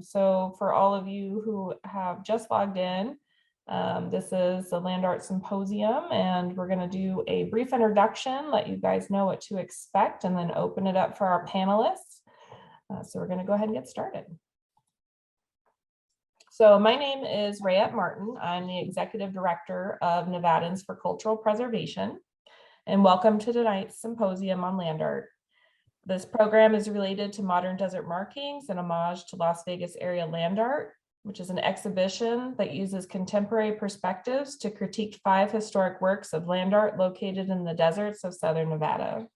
So for all of you who have just logged in, this is the Land Art Symposium, and we're going to do a brief introduction, let you guys know what to expect, and then open it up for our panelists. So we're going to go ahead and get started. So my name is Rayette Martin. I'm the Executive Director of Nevadans for Cultural Preservation, and welcome to tonight's symposium on land art. This program is related to modern desert markings and homage to Las Vegas area land art, which is an exhibition that uses contemporary perspectives to critique 5 historic works of land art located in the deserts of Southern Nevada.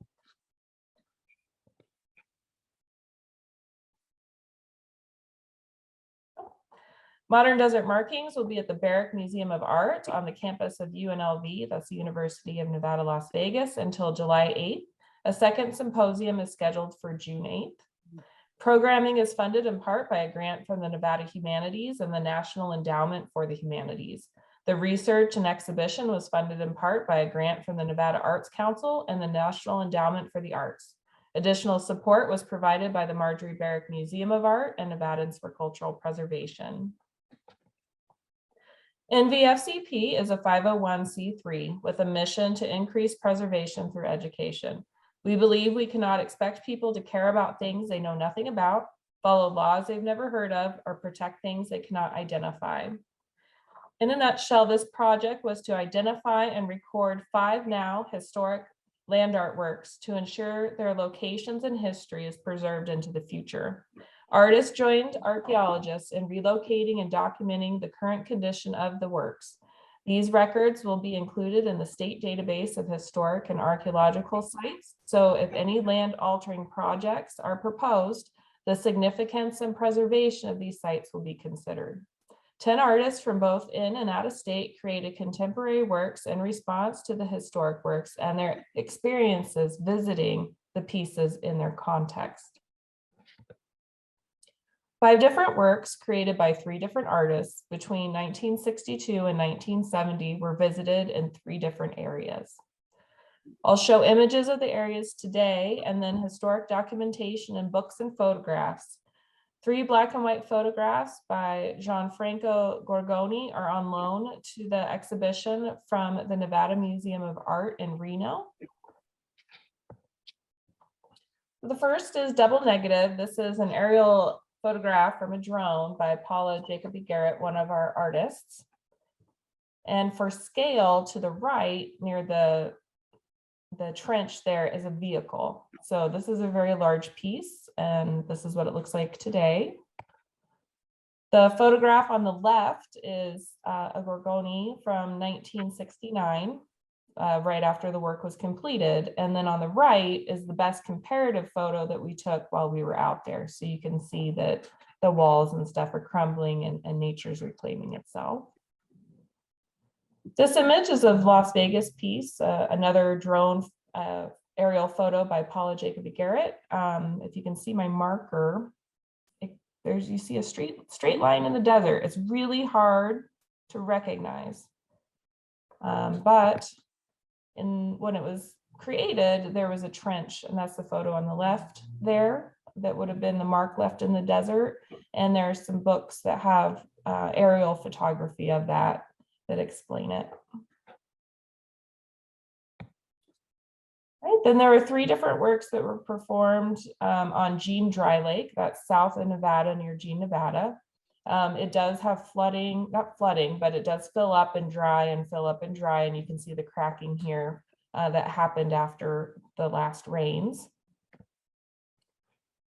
Modern desert markings will be at the Barrick Museum of Art on the campus of UNLV, that's the University of Nevada, Las Vegas, until July 8th. A second symposium is scheduled for June 8th. Programming is funded in part by a grant from the Nevada Humanities and the National Endowment for the Humanities. The research and exhibition was funded in part by a grant from the Nevada Arts Council and the National Endowment for the Arts. Additional support was provided by the Marjorie Barrick Museum of Art and Nevadans for Cultural Preservation. NVFCP is a 501c3 with a mission to increase preservation through education. We believe we cannot expect people to care about things they know nothing about, follow laws they've never heard of, or protect things they cannot identify. In a nutshell, this project was to identify and record 5 now historic land art works to ensure their locations and history is preserved into the future. Artists joined archaeologists in relocating and documenting the current condition of the works. These records will be included in the state database of historic and archaeological sites. So if any land altering projects are proposed, the significance and preservation of these sites will be considered. 10 artists from both in and out of state created contemporary works in response to the historic works and their experiences visiting the pieces in their context. 5 different works created by 3 different artists between 1962 and 1970 were visited in 3 different areas. I'll show images of the areas today and then historic documentation in books and photographs. 3 black and white photographs by Gianfranco Gorgoni are on loan to the exhibition from the Nevada Museum of Art in Reno. The first is double negative. This is an aerial photograph from a drone by Paula Jacoby Garrett, one of our artists. And for scale, to the right near the trench there is a vehicle. So this is a very large piece, and this is what it looks like today. The photograph on the left is a Gorgoni from 1969, right after the work was completed. And then on the right is the best comparative photo that we took while we were out there. So you can see that the walls and stuff are crumbling and nature's reclaiming itself. This image is of Las Vegas piece, another drone aerial photo by Paula Jacoby Garrett. If you can see my marker, you see a straight line in the desert. It's really hard to recognize, but when it was created, there was a trench, and that's the photo on the left there. That would have been the mark left in the desert. And there are some books that have aerial photography of that explain it. Right, then there were 3 different works that were performed on Jean Dry Lake, that's south of Nevada near Jean, Nevada. It does have flooding, not flooding, but it does fill up and dry and fill up and dry. And you can see the cracking here that happened after the last rains.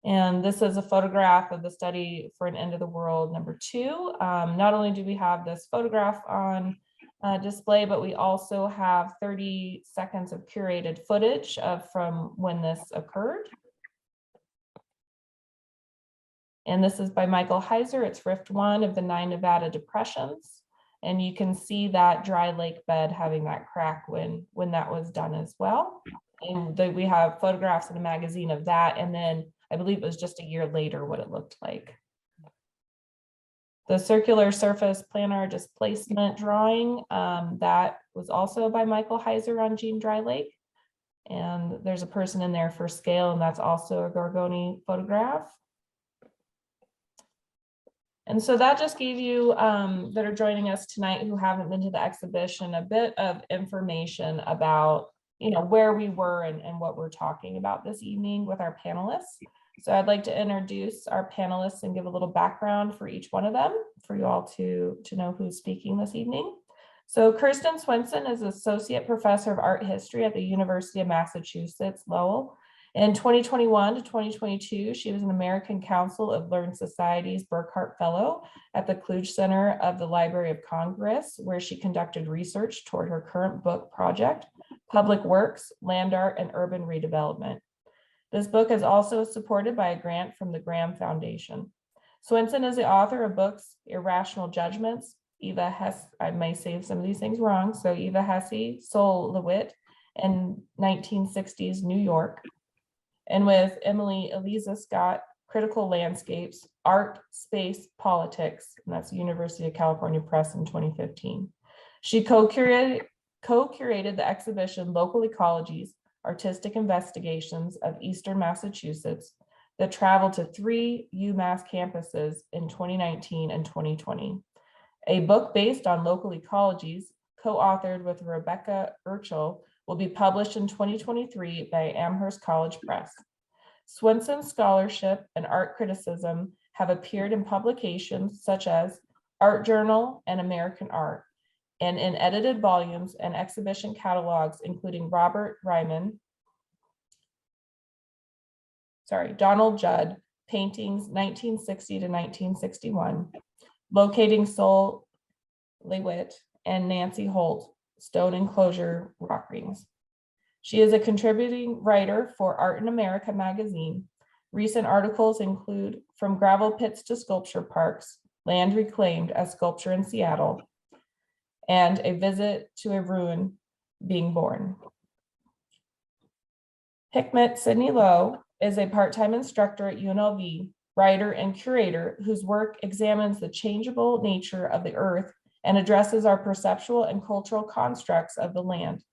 And this is a photograph of the study for an end of the world #2. Not only do we have this photograph on display, but we also have 30 seconds of curated footage from when this occurred. And this is by Michael Heiser. It's Rift 1 of the 9 Nevada depressions. And you can see that dry lake bed having that crack when that was done as well. And we have photographs in a magazine of that. And then I believe it was just a year later what it looked like. The circular surface planar displacement drawing, that was also by Michael Heiser on Jean Dry Lake. And there's a person in there for scale, and that's also a Gorgoni photograph. And so that just gave you that are joining us tonight who haven't been to the exhibition a bit of information about, where we were and what we're talking about this evening with our panelists. So I'd like to introduce our panelists and give a little background for each one of them for you all to know who's speaking this evening. So Kirsten Swenson is Associate Professor of Art History at the University of Massachusetts, Lowell. In 2021 to 2022, she was an American Council of Learned Societies Burkhart Fellow at the Kluge Center of the Library of Congress, where she conducted research toward her current book project, Public Works, Land Art, and Urban Redevelopment. This book is also supported by a grant from the Graham Foundation. Swenson is the author of books, Irrational Judgments, Eva Hesse, I may say some of these things wrong, so Eva Hesse, Sol LeWitt, and 1960s New York. And with Emily Eliza Scott, Critical Landscapes, Art, Space, Politics, and that's University of California Press in 2015. She co-curated the exhibition Local Ecologies, Artistic Investigations of Eastern Massachusetts that traveled to 3 UMass campuses in 2019 and 2020. A book based on local ecologies, co-authored with Rebecca Urchel, will be published in 2023 by Amherst College Press. Swenson's scholarship and art criticism have appeared in publications such as Art Journal and American Art, and in edited volumes and exhibition catalogs, including Donald Judd, Paintings 1960 to 1961, Locating Sol LeWitt, and Nancy Holt, Stone Enclosure Rock Rings. She is a contributing writer for Art in America magazine. Recent articles include From Gravel Pits to Sculpture Parks, Land Reclaimed as Sculpture in Seattle, and A Visit to a Ruin Being Born. Hikmet Sidney Lowe is a part-time instructor at UNLV, writer and curator whose work examines the changeable nature of the earth and addresses our perceptual and cultural constructs of the land.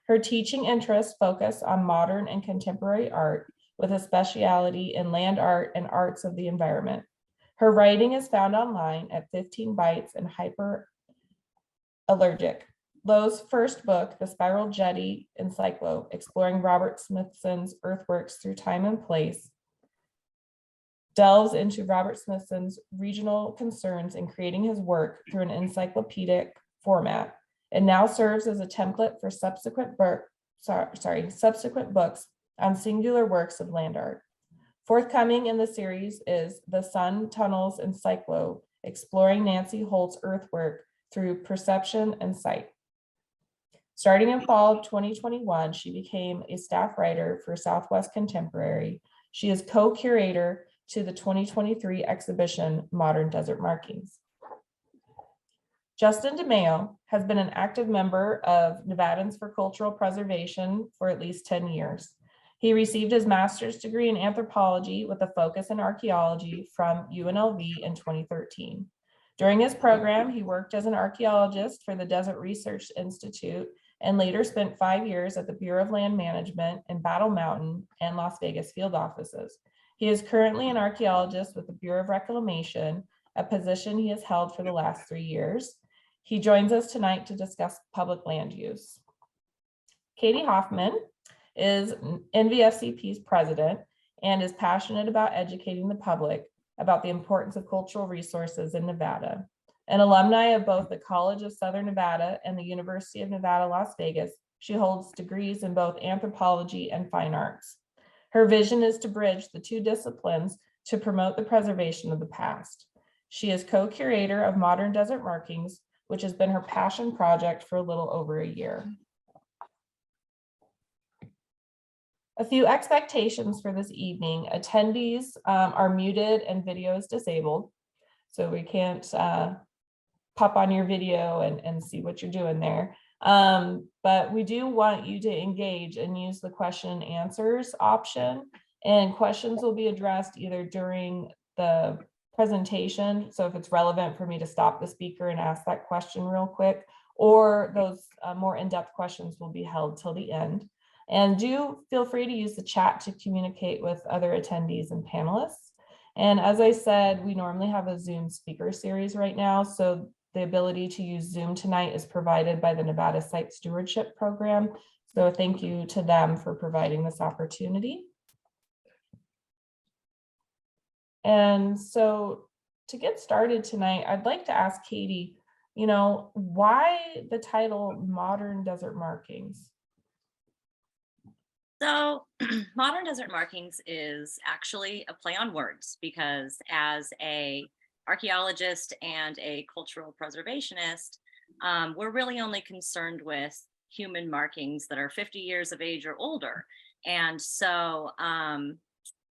Her teaching interests focus on modern and contemporary art with a specialty in land art and arts of the environment. Her writing is found online at 15 Bytes and Hyperallergic. Lowe's first book, The Spiral Jetty Encyclo, exploring Robert Smithson's earthworks through time and place, delves into Robert Smithson's regional concerns in creating his work through an encyclopedic format. It now serves as a template for subsequent books on singular works of land art. Forthcoming in the series is The Sun Tunnels Encyclo, exploring Nancy Holt's earthwork through perception and sight. Starting in fall of 2021, she became a staff writer for Southwest Contemporary. She is co-curator to the 2023 exhibition, Modern Desert Markings. Justin DeMaio has been an active member of Nevadans for Cultural Preservation for at least 10 years. He received his master's degree in anthropology with a focus in archaeology from UNLV in 2013. During his program, he worked as an archaeologist for the Desert Research Institute and later spent 5 years at the Bureau of Land Management in Battle Mountain and Las Vegas field offices. He is currently an archaeologist with the Bureau of Reclamation, a position he has held for the last 3 years. He joins us tonight to discuss public land use. Katie Hoffman is NVFCP's president and is passionate about educating the public about the importance of cultural resources in Nevada. An alumni of both the College of Southern Nevada and the University of Nevada, Las Vegas, she holds degrees in both anthropology and fine arts. Her vision is to bridge the two disciplines to promote the preservation of the past. She is co-curator of Modern Desert Markings, which has been her passion project for a little over a year. A few expectations for this evening. Attendees are muted and video is disabled, so we can't pop on your video and see what you're doing there. But we do want you to engage and use the question and answers option, and questions will be addressed either during the presentation, so if it's relevant for me to stop the speaker and ask that question real quick, or those more in-depth questions will be held till the end. And do feel free to use the chat to communicate with other attendees and panelists. And as I said, we normally have a Zoom speaker series right now. So the ability to use Zoom tonight is provided by the Nevada Site Stewardship Program. So thank you to them for providing this opportunity. And so to get started tonight, I'd like to ask Katie, why the title Modern Desert Markings? So Modern Desert Markings is actually a play on words, because as a archaeologist and a cultural preservationist, we're really only concerned with human markings that are 50 years of age or older. And so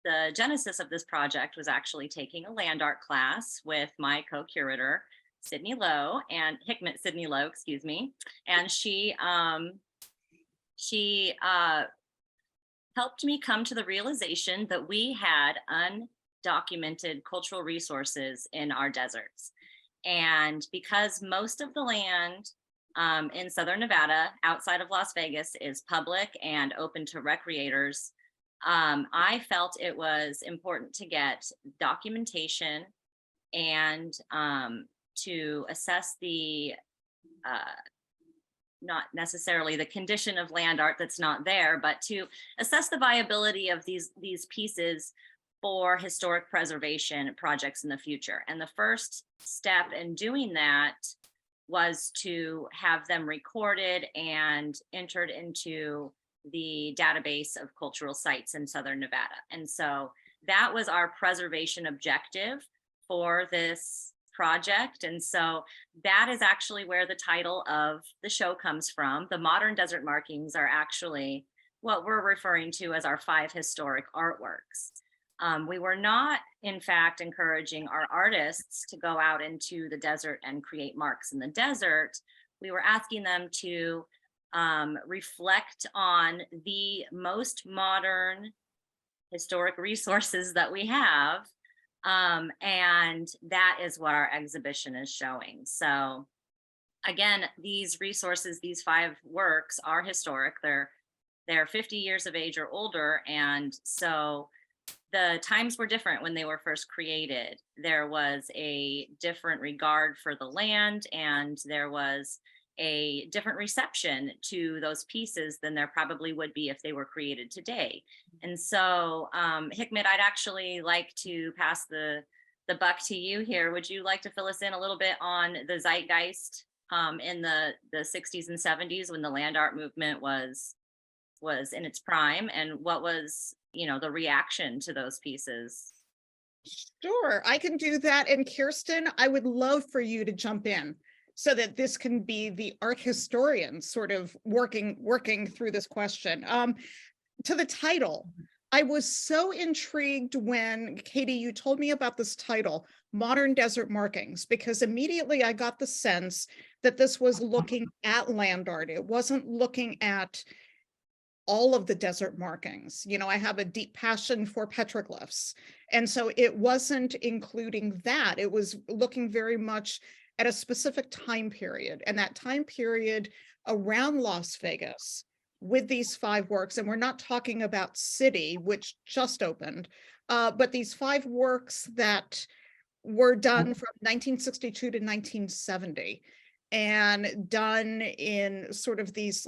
the genesis of this project was actually taking a land art class with my co-curator, Sidney Lowe, and Hikmet Sidney Lowe, excuse me. And she helped me come to the realization that we had undocumented cultural resources in our deserts. And because most of the land in Southern Nevada, outside of Las Vegas, is public and open to recreators, I felt it was important to get documentation and to assess the not necessarily the condition of land art that's not there, but to assess the viability of these pieces for historic preservation projects in the future. And the first step in doing that was to have them recorded and entered into the database of cultural sites in Southern Nevada. And so that was our preservation objective for this project. And so that is actually where the title of the show comes from. The Modern Desert Markings are actually what we're referring to as our 5 historic artworks. We were not, in fact, encouraging our artists to go out into the desert and create marks in the desert. We were asking them to reflect on the most modern historic resources that we have. And that is what our exhibition is showing. So again, these resources, these 5 works are historic. They're 50 years of age or older. And so the times were different when they were first created. There was a different regard for the land, and there was a different reception to those pieces than there probably would be if they were created today. And so Hikmet, I'd actually like to pass the buck to you here. Would you like to fill us in a little bit on the zeitgeist in the 60s and 70s when the land art movement was in its prime, and what was, the reaction to those pieces? Sure, I can do that. And Kirsten, I would love for you to jump in so that this can be the art historian sort of working through this question. To the title, I was so intrigued when, Katie, you told me about this title, Modern Desert Markings, because immediately I got the sense that this was looking at land art. It wasn't looking at all of the desert markings. I have a deep passion for petroglyphs. And so it wasn't including that. It was looking very much at a specific time period, and that time period around Las Vegas with these 5 works. And we're not talking about City, which just opened, but these 5 works that were done from 1962 to 1970 and done in sort of these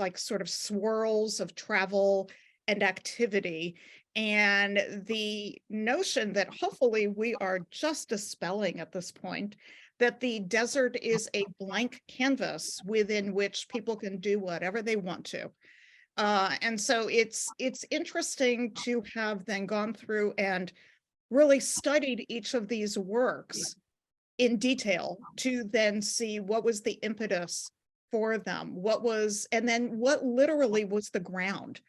swirls of travel and activity. And the notion that hopefully we are just dispelling at this point, that the desert is a blank canvas within which people can do whatever they want to. And so it's interesting to have then gone through and really studied each of these works in detail to then see what was the impetus for them, and then what literally was the ground.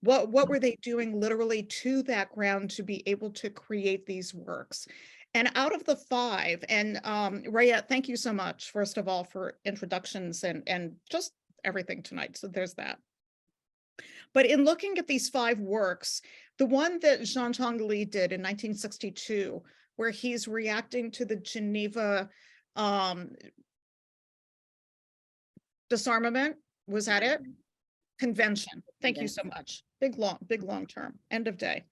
What were they doing literally to that ground to be able to create these works? And out of the 5, and Raya, thank you so much, first of all, for introductions and just everything tonight. So there's that. But in looking at these 5 works, the one that Jean Li did in 1962, where he's reacting to the Geneva disarmament, was that it? Convention. Thank you so much. big, long term, end of day.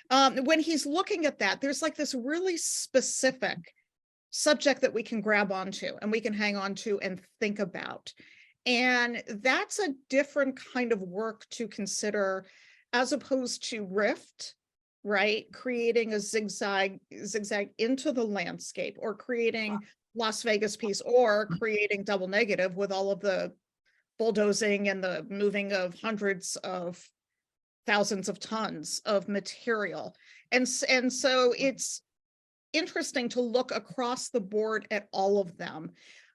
When he's looking at that, there's like this really specific subject that we can grab onto and we can hang on to and think about. And that's a different kind of work to consider as opposed to rift, right? Creating a zigzag into the landscape, or creating Las Vegas piece, or creating double negative with all of the bulldozing and the moving of hundreds of thousands of tons of material. And so it's interesting to look across the board at all of them.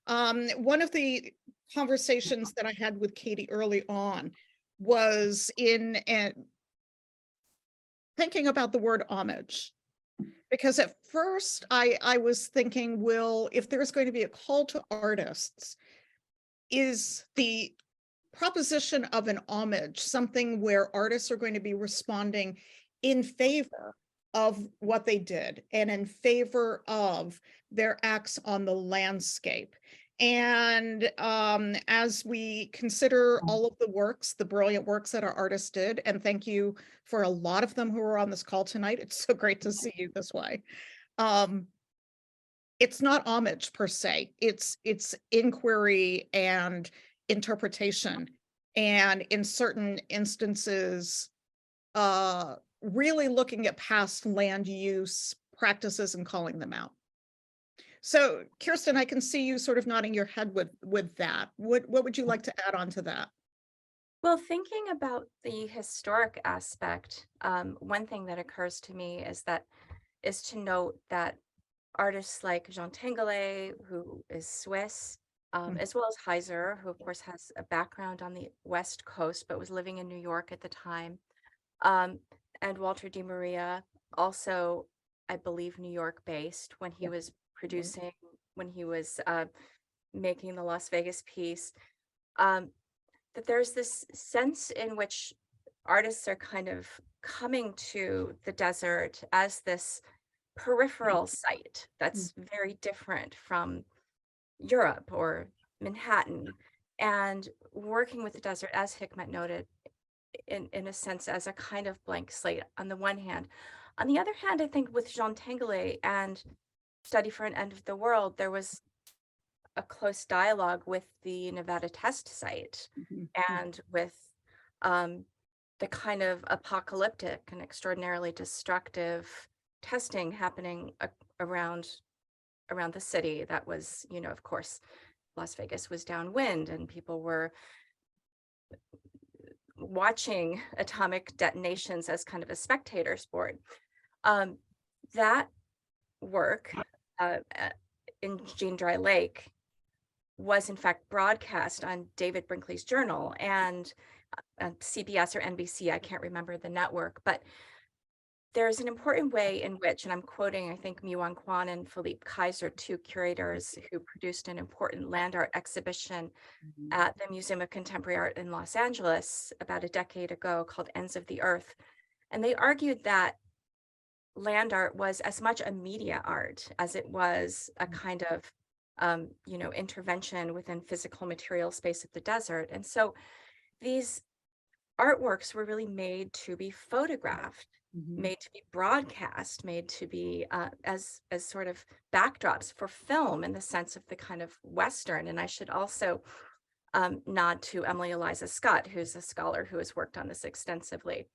One of the conversations that I had with Katie early on was in thinking about the word homage. Because at first I was thinking, well, if there's going to be a call to artists, is the proposition of an homage something where artists are going to be responding in favor of what they did and in favor of their acts on the landscape? And as we consider all of the works, the brilliant works that our artists did, and thank you for a lot of them who are on this call tonight. It's so great to see you this way. It's not homage per se. It's inquiry and interpretation, and in certain instances, really looking at past land use practices and calling them out. So Kirsten, I can see you sort of nodding your head with that. What would you like to add on to that? Well, thinking about the historic aspect, one thing that occurs to me is to note that artists like Jean Tinguely, who is Swiss, as well as Heiser, who of course has a background on the West Coast, but was living in New York at the time, and Walter Di Maria, also, I believe, New York based when he was producing, when he was making the Las Vegas piece, that there's this sense in which artists are kind of coming to the desert as this peripheral site that's very different from Europe or Manhattan, and working with the desert, as Hikmet noted, in a sense as a kind of blank slate on the one hand. On the other hand, I think with Jean Tinguely and Study for an End of the World, there was a close dialogue with the Nevada test site and with the kind of apocalyptic and extraordinarily destructive testing happening around the city. That was, of course, Las Vegas was downwind and people were watching atomic detonations as kind of a spectator sport. That work in Jean Dry Lake was in fact broadcast on David Brinkley's Journal and CBS or NBC, I can't remember the network, but there's an important way in which, and I'm quoting, I think, Myuan Kwan and Philippe Kaiser, two curators who produced an important land art exhibition at the Museum of Contemporary Art in Los Angeles about a decade ago called Ends of the Earth. And they argued that land art was as much a media art as it was a kind of, intervention within physical material space of the desert. And so these artworks were really made to be photographed, made to be broadcast, made to be as sort of backdrops for film in the sense of the kind of Western. And I should also nod to Emily Eliza Scott, who's a scholar who has worked on this extensively,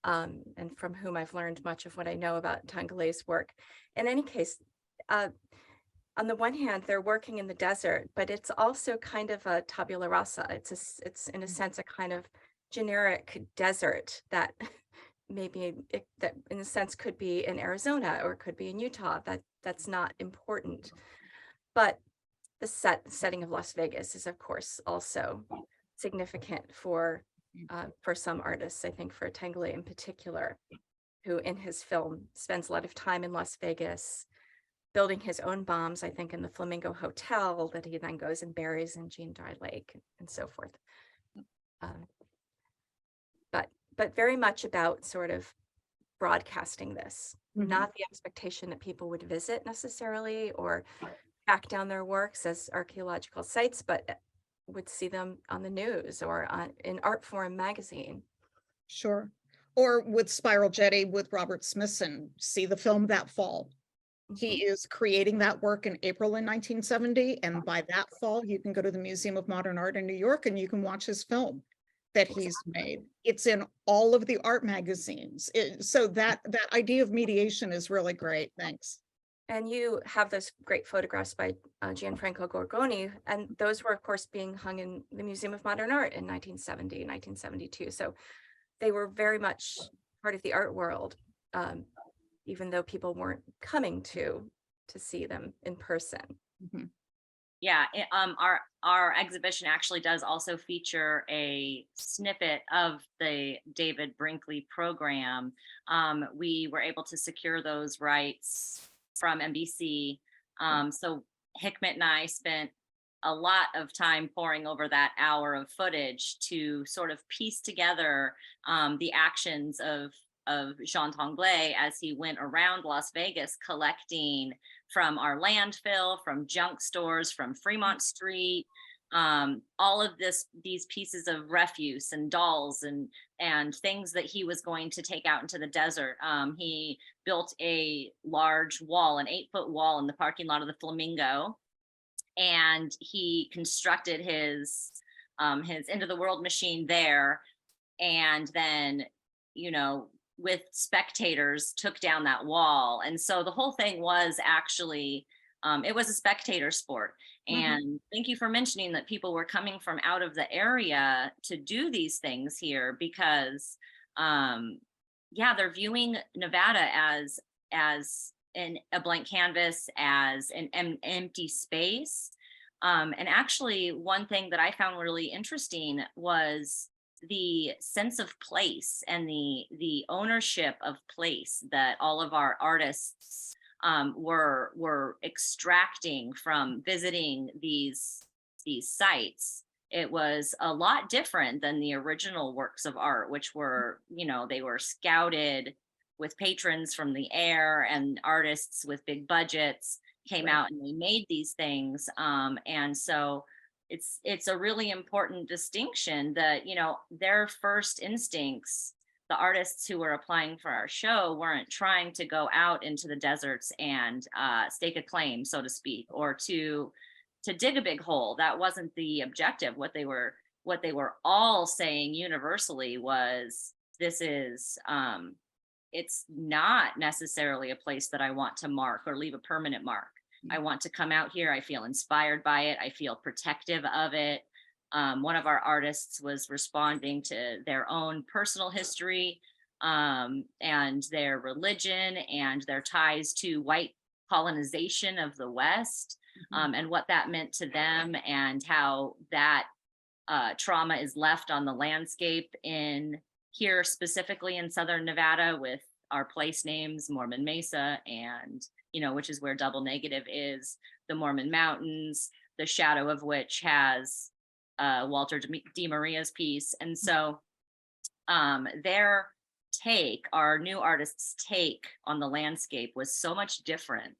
and from whom I've learned much of what I know about Tinguely's work. In any case, on the one hand, they're working in the desert, but it's also kind of a tabula rasa. It's in a sense a kind of generic desert that maybe that in a sense could be in Arizona or could be in Utah. That's not important. But the setting of Las Vegas is of course also significant for some artists. I think for Tinguely in particular, who in his film spends a lot of time in Las Vegas, building his own bombs, I think in the Flamingo Hotel that he then goes and buries in Jean Dry Lake and so forth. But very much about sort of broadcasting this, not the expectation that people would visit necessarily or track down their works as archaeological sites, but would see them on the news or in Art Forum magazine. Sure. Or with Spiral Jetty with Robert Smithson, see the film that fall. He is creating that work in April in 1970, and by that fall, you can go to the Museum of Modern Art in New York and you can watch his film that he's made. It's in all of the art magazines. So that idea of mediation is really great. Thanks. And you have those great photographs by Gianfranco Gorgoni, and those were, of course, being hung in the Museum of Modern Art in 1970, 1972. So they were very much part of the art world, even though people weren't coming to see them in person. Mhm. Yeah, our exhibition actually does also feature a snippet of the David Brinkley program. We were able to secure those rights from NBC. So Hikmet and I spent a lot of time poring over that hour of footage to sort of piece together the actions of Jean Tinguely as he went around Las Vegas collecting from our landfill, from junk stores, from Fremont Street, all of these pieces of refuse and dolls and things that he was going to take out into the desert. He built a large wall, an 8-foot wall in the parking lot of the Flamingo, and he constructed his Into the World machine there, and then, with spectators took down that wall. And so the whole thing was actually, it was a spectator sport. And thank you for mentioning that people were coming from out of the area to do these things here, because they're viewing Nevada as a blank canvas, as an empty space. And actually, one thing that I found really interesting was the sense of place and the ownership of place that all of our artists were extracting from visiting these sites. It was a lot different than the original works of art, which were, they were scouted with patrons from the air, and artists with big budgets came out and they made these things. And so it's a really important distinction that, their first instincts, the artists who were applying for our show, weren't trying to go out into the deserts and stake a claim, so to speak, or to dig a big hole. That wasn't the objective. What they were all saying universally was, this is it's not necessarily a place that I want to mark or leave a permanent mark. I want to come out here. I feel inspired by it. I feel protective of it. One of our artists was responding to their own personal history and their religion and their ties to white colonization of the West, and what that meant to them, and how that trauma is left on the landscape here, specifically in Southern Nevada, with our place names, Mormon Mesa, and which is where Double Negative is, the Mormon Mountains, the shadow of which has Walter D. Maria's piece. And so their take, our new artists' take on the landscape, was so much different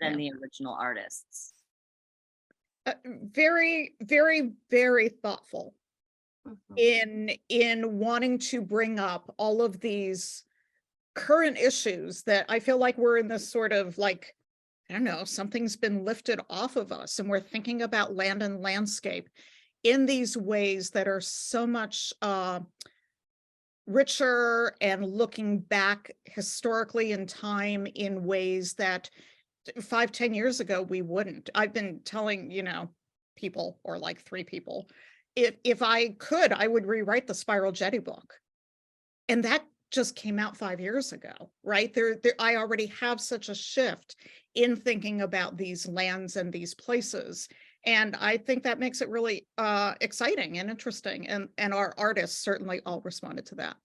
than the original artists. Very, very, very thoughtful in wanting to bring up all of these current issues that I feel like we're in this sort of like, I don't know, something's been lifted off of us, and we're thinking about land and landscape in these ways that are so much richer, and looking back historically in time in ways that 5-10 years ago we wouldn't. I've been telling people, or like 3 people, if I could, I would rewrite the Spiral Jetty book, and that just came out 5 years ago, right? I already have such a shift in thinking about these lands and these places. And I think that makes it really exciting and interesting. And our artists certainly all responded to that.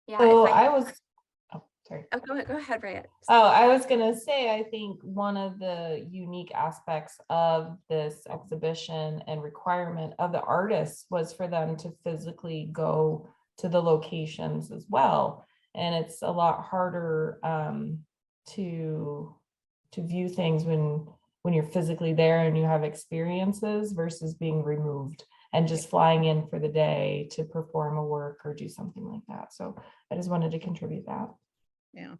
Yeah. So sorry. Oh, go ahead, Rhea. Oh, I was going to say, I think one of the unique aspects of this exhibition and requirement of the artists was for them to physically go to the locations as well. And it's a lot harder to view things when when you're physically there and you have experiences versus being removed and just flying in for the day to perform a work or do something like that. So I just wanted to contribute that. Yeah.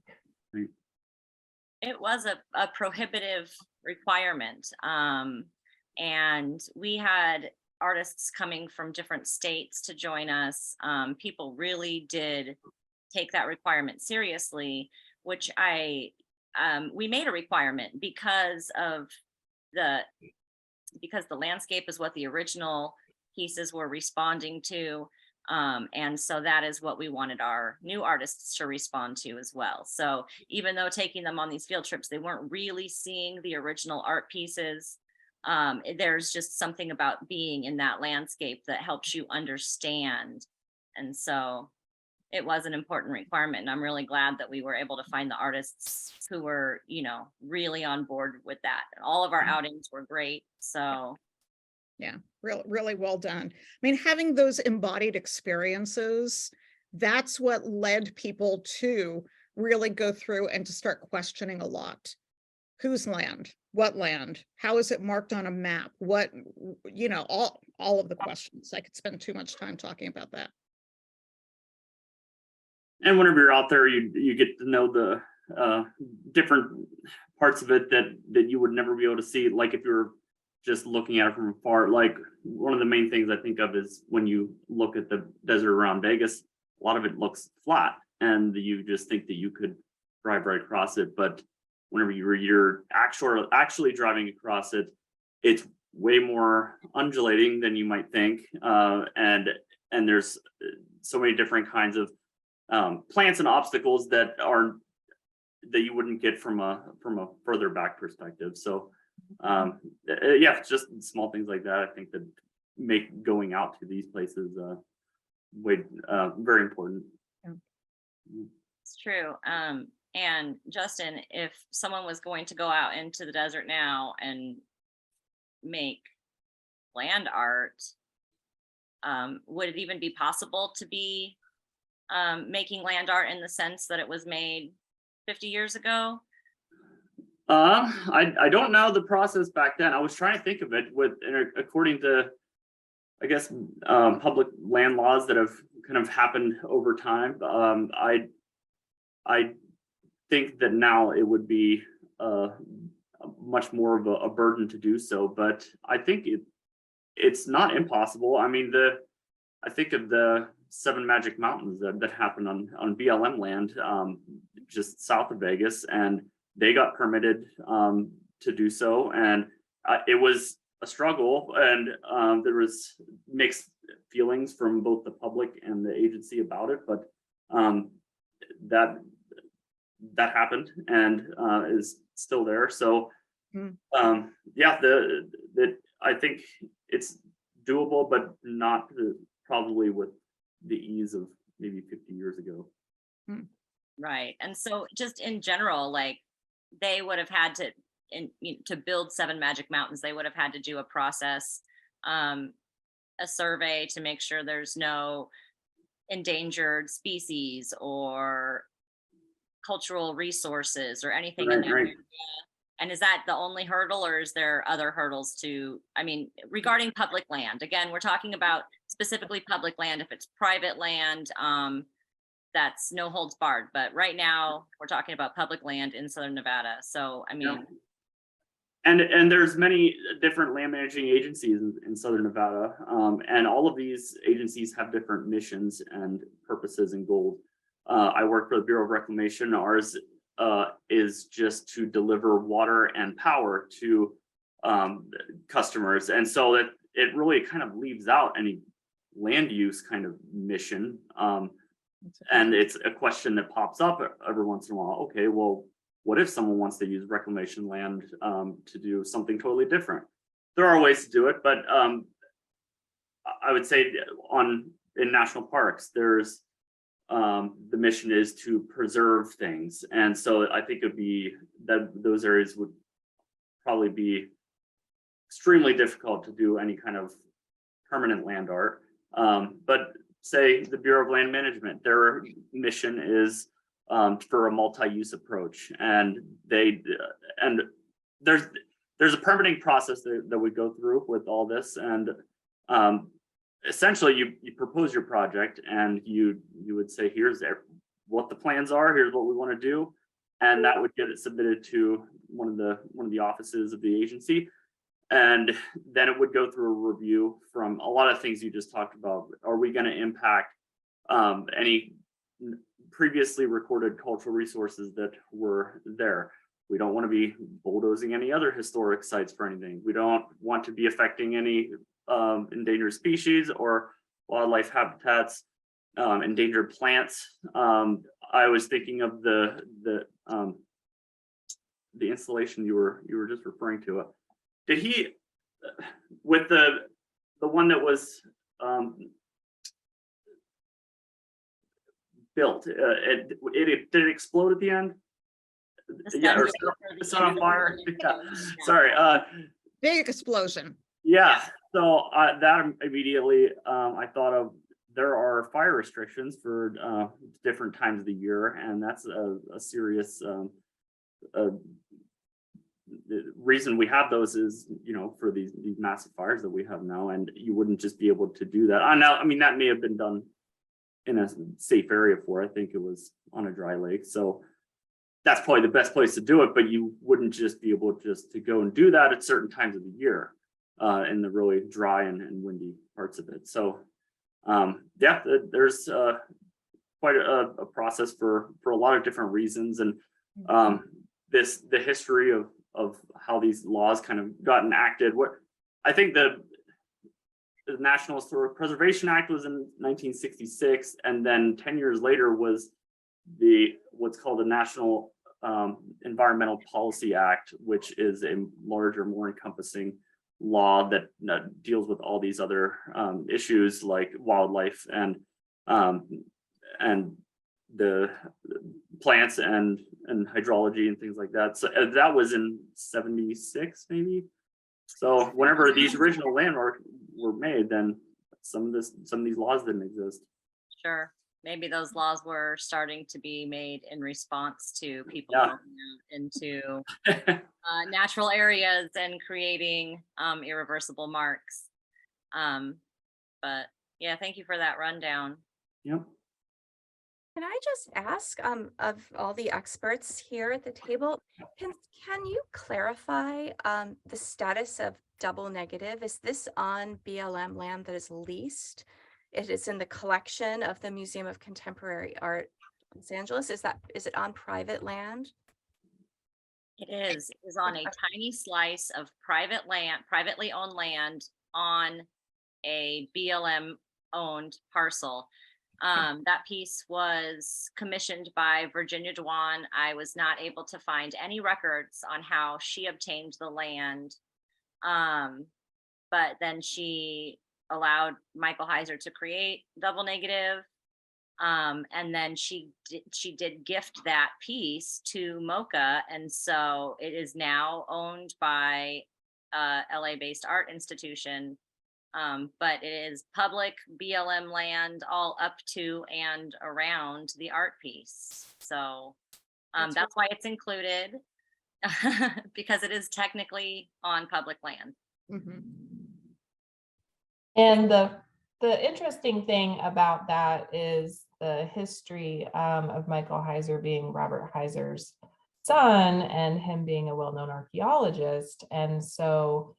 It was a prohibitive requirement. And we had artists coming from different states to join us. People really did take that requirement seriously, which we made a requirement because the landscape is what the original pieces were responding to. And so that is what we wanted our new artists to respond to as well. So even though taking them on these field trips, they weren't really seeing the original art pieces. There's just something about being in that landscape that helps you understand. And so it was an important requirement. And I'm really glad that we were able to find the artists who were, really on board with that. And all of our outings were great. So yeah, really, really well done. I mean, having those embodied experiences, that's what led people to really go through and to start questioning a lot. Whose land? What land? How is it marked on a map? What, all of the questions. I could spend too much time talking about that. And whenever you're out there, you get to know the different parts of it that you would never be able to see. Like if you're just looking at it from afar, like one of the main things I think of is when you look at the desert around Vegas, a lot of it looks flat and you just think that you could drive right across it. But whenever you're actually driving across it, it's way more undulating than you might think. And there's so many different kinds of plants and obstacles that you wouldn't get from a further back perspective. So yeah, just small things like that I think that make going out to these places very important. Yeah. it's true. And Justin, if someone was going to go out into the desert now and make land art, would it even be possible to be making land art in the sense that it was made 50 years ago? I don't know the process back then. I was trying to think of it according to, I guess, public land laws that have kind of happened over time. I think that now it would be much more of a burden to do so, but I think it's not impossible. I mean, I think of the 7 Magic Mountains that happened on BLM land just south of Vegas, and they got permitted to do so, and it was a struggle, and there was mixed feelings from both the public and the agency about it, but that happened and is still there. So yeah, I think it's doable, but not probably with the ease of maybe 50 years ago. Right. And so just in general, like they would have had to build 7 Magic Mountains, they would have had to do a process, a survey to make sure there's no endangered species or cultural resources or anything in that area. And is that the only hurdle, or is there other hurdles regarding public land? Again, we're talking about specifically public land. If it's private land, that's no holds barred. But right now we're talking about public land in Southern Nevada. So, Yeah. And there's many different land managing agencies in Southern Nevada. And all of these agencies have different missions and purposes and goals. I work for the Bureau of Reclamation. Ours is just to deliver water and power to customers. And so that it really kind of leaves out any land use kind of mission. And it's a question that pops up every once in a while. Okay, well, what if someone wants to use reclamation land to do something totally different? There are ways to do it, but I would say in national parks, there's the mission is to preserve things. And so I think it'd be that those areas would probably be extremely difficult to do any kind of permanent land art. But say the Bureau of Land Management, their mission is for a multi-use approach, and there's there's a permitting process that we go through with all this, and essentially you propose your project, and you would say, here's what the plans are, here's what we want to do, and that would get it submitted to one of the offices of the agency, and then it would go through a review from a lot of things you just talked about. Are we going to impact any previously recorded cultural resources that were there? We don't want to be bulldozing any other historic sites for anything. We don't want to be affecting any endangered species or wildlife habitats, endangered plants. I was thinking of the installation you were just referring to. Did he, with the one that was built, did it explode at the end? Yeah, or set on fire. Yeah. Sorry. Big explosion. Yeah. So that immediately I thought of, there are fire restrictions for different times of the year, and that's a serious the reason we have those is, for these massive fires that we have now, and you wouldn't just be able to do that. I mean, that may have been done in a safe area I think it was on a dry lake. So that's probably the best place to do it, but you wouldn't just be able just to go and do that at certain times of the year in the really dry and windy parts of it. So yeah, there's quite a process for a lot of different reasons. And the history of how these laws kind of got enacted. What I think the National Historic Preservation Act was in 1966, and then 10 years later was what's called the National Environmental Policy Act, which is a larger, more encompassing law that deals with all these other issues like wildlife and the plants and hydrology and things like that. So that was in 76 maybe. So whenever these original landmarks were made, then some of these laws didn't exist. Sure. Maybe those laws were starting to be made in response to people Yeah. going into natural areas and creating irreversible marks. But yeah, thank you for that rundown. Yep. Can I just ask, of all the experts here at the table, can you clarify the status of double negative? Is this on BLM land that is leased? It is in the collection of the Museum of Contemporary Art, Los Angeles. Is it on private land? It is on a tiny slice of private land, privately owned land on a BLM owned parcel. That piece was commissioned by Virginia Dwan. I was not able to find any records on how she obtained the land. But then she allowed Michael Heiser to create Double Negative. And then she did gift that piece to MoCA. And so it is now owned by a LA-based art institution. But it is public BLM land all up to and around the art piece. So that's why it's included, because it is technically on public land. Mhm. And the interesting thing about that is the history of Michael Heiser being Robert Heiser's son and him being a well-known archaeologist. And so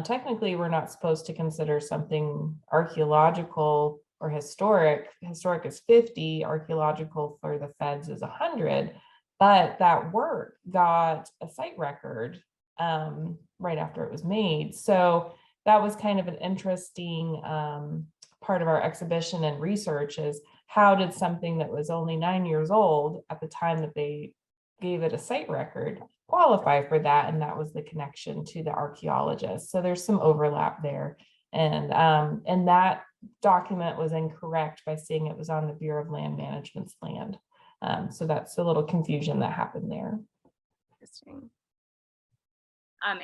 technically, we're not supposed to consider something archaeological or historic. Historic is 50, archaeological for the feds is 100. But that work got a site record right after it was made. So that was kind of an interesting part of our exhibition and research is how did something that was only 9 years old at the time that they gave it a site record qualify for that, and that was the connection to the archaeologist. So there's some overlap there, and that document was incorrect by saying it was on the Bureau of Land Management's land. So that's a little confusion that happened there. Interesting.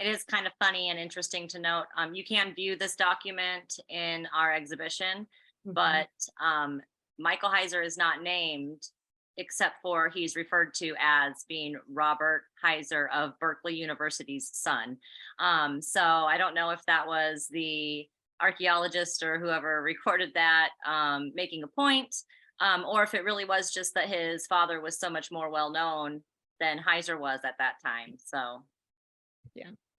It is kind of funny and interesting to note. You can view this document in our exhibition, but Michael Heiser is not named except for he's referred to as being Robert Heiser of Berkeley University's son. So I don't know if that was the archaeologist or whoever recorded that making a point, or if it really was just that his father was so much more well-known than Heiser was at that time. So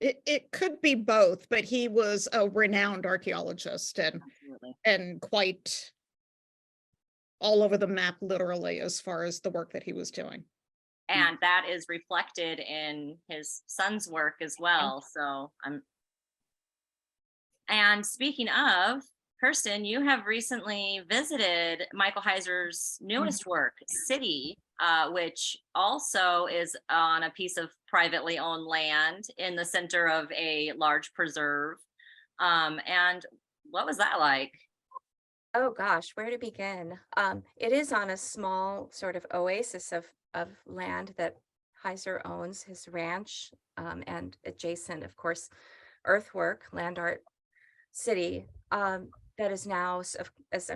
It could be both, but he was a renowned archaeologist absolutely. and quite all over the map, literally, as far as the work that he was doing. And that is reflected in his son's work as well. So and speaking of, Kirsten, you have recently visited Michael Heiser's newest work, City, which also is on a piece of privately owned land in the center of a large preserve. And what was that like? Oh gosh, where to begin? It is on a small sort of oasis of land that Heiser owns, his ranch, and adjacent, of course, earthwork, land art city, that is now, as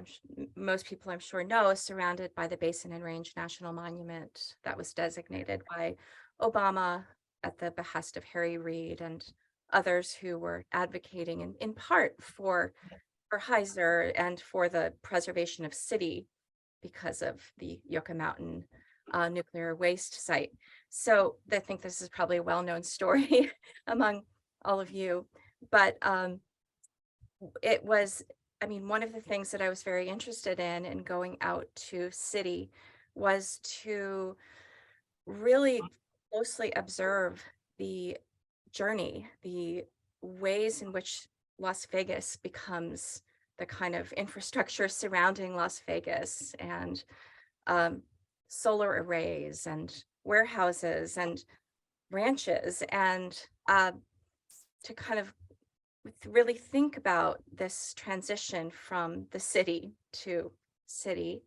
most people I'm sure know, surrounded by the Basin and Range National Monument that was designated by Obama at the behest of Harry Reid and others who were advocating in part for Heiser and for the preservation of City because of the Yucca Mountain nuclear waste site. So I think this is probably a well-known story among all of you, but it was, I mean, one of the things that I was very interested in going out to City was to really closely observe the journey, the ways in which Las Vegas becomes the kind of infrastructure surrounding Las Vegas, and solar arrays and warehouses and ranches, and to kind of really think about this transition from the city to city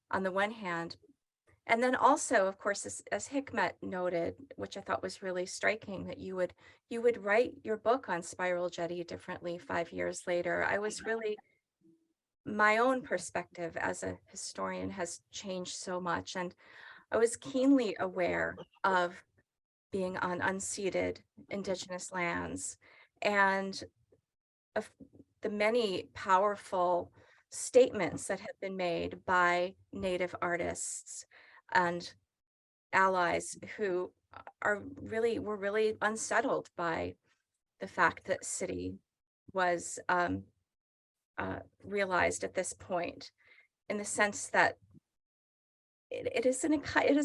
on the one hand. And then also, of course, as Hikmet noted, which I thought was really striking, that you would write your book on Spiral Jetty differently 5 years later. I was really, my own perspective as a historian has changed so much. And I was keenly aware of being on unceded Indigenous lands and of the many powerful statements that have been made by Native artists and allies who were really unsettled by the fact that City was realized at this point, in the sense that it is